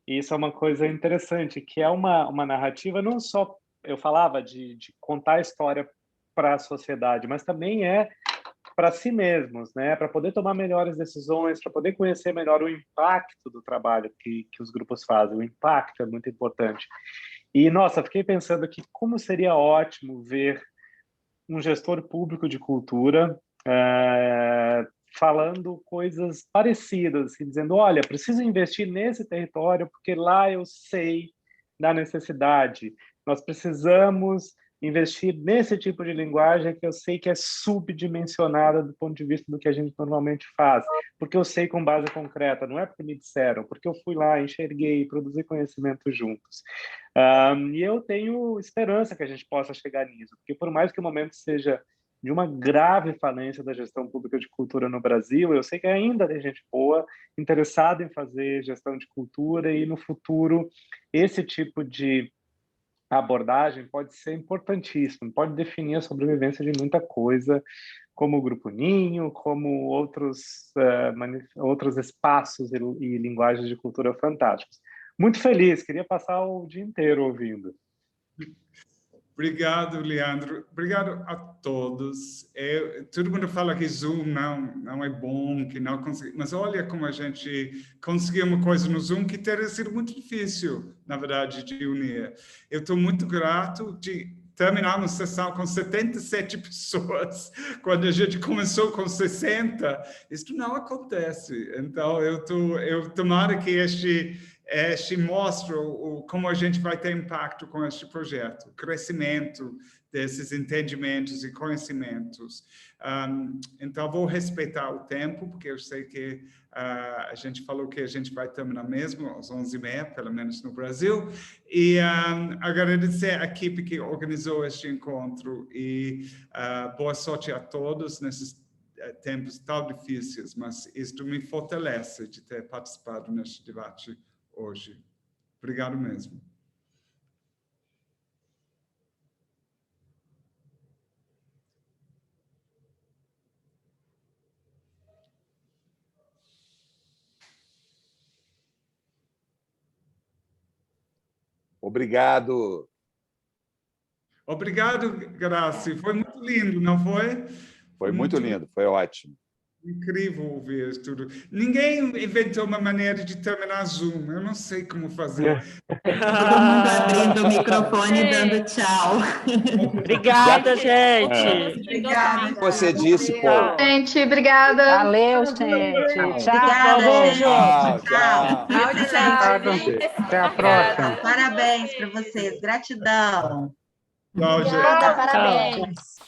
E isso é uma coisa interessante, que é uma narrativa, não só, eu falava de contar a história para a sociedade, mas também para si mesmos, né? Para poder tomar melhores decisões, para poder conhecer melhor o impacto do trabalho que os grupos fazem. O impacto é muito importante. E, nossa, fiquei pensando que como seria ótimo ver um gestor público de cultura falando coisas parecidas, assim, dizendo, olha, preciso investir nesse território porque lá eu sei da necessidade. Nós precisamos investir nesse tipo de linguagem que eu sei que é subdimensionada do ponto de vista do que a gente normalmente faz, porque eu sei com base concreta, não é porque me disseram, porque eu fui lá, enxerguei, produzi conhecimento juntos. E eu tenho esperança que a gente possa chegar nisso, porque por mais que o momento seja de uma grave falência da gestão pública de cultura no Brasil, eu sei que ainda tem gente boa, interessada em fazer gestão de cultura, e no futuro esse tipo de abordagem pode ser importantíssimo, pode definir a sobrevivência de muita coisa, como o Grupo Ninho, como outros espaços e linguagens de cultura fantásticos. Muito feliz, queria passar o dia inteiro ouvindo. Obrigado, Leandro. Obrigado a todos. Todo mundo fala que Zoom não é bom, que não consegue. Mas olha como a gente conseguiu uma coisa no Zoom que teria sido muito difícil, na verdade, de unir. Eu estou muito grato de terminarmos a sessão com 77 pessoas, quando a gente começou com 60. Isso não acontece. Então, eu tomara que este mostra como a gente vai ter impacto com este projeto, o crescimento desses entendimentos e conhecimentos. Então, vou respeitar o tempo, porque eu sei que a gente falou que a gente vai terminar mesmo às 11h30, pelo menos no Brasil, e agradecer a equipe que organizou este encontro, e boa sorte a todos nesses tempos tão difíceis, mas isto me fortalece de ter participado neste debate hoje. Obrigado mesmo. Obrigado. Obrigado, Graci. Foi muito lindo, não foi? Foi muito lindo, foi ótimo. Incrível ouvir tudo. Ninguém inventou uma maneira de terminar Zoom. Eu não sei como fazer. Todo mundo abrindo o microfone e dando tchau. Obrigada, gente. Obrigada. Você disse, Paul. Gente, obrigada. Valeu, gente. Tchau. Obrigada, Tchau, gente. tchau. Até a próxima. Parabéns para vocês. Gratidão. Tchau, gente. Obrigada, parabéns.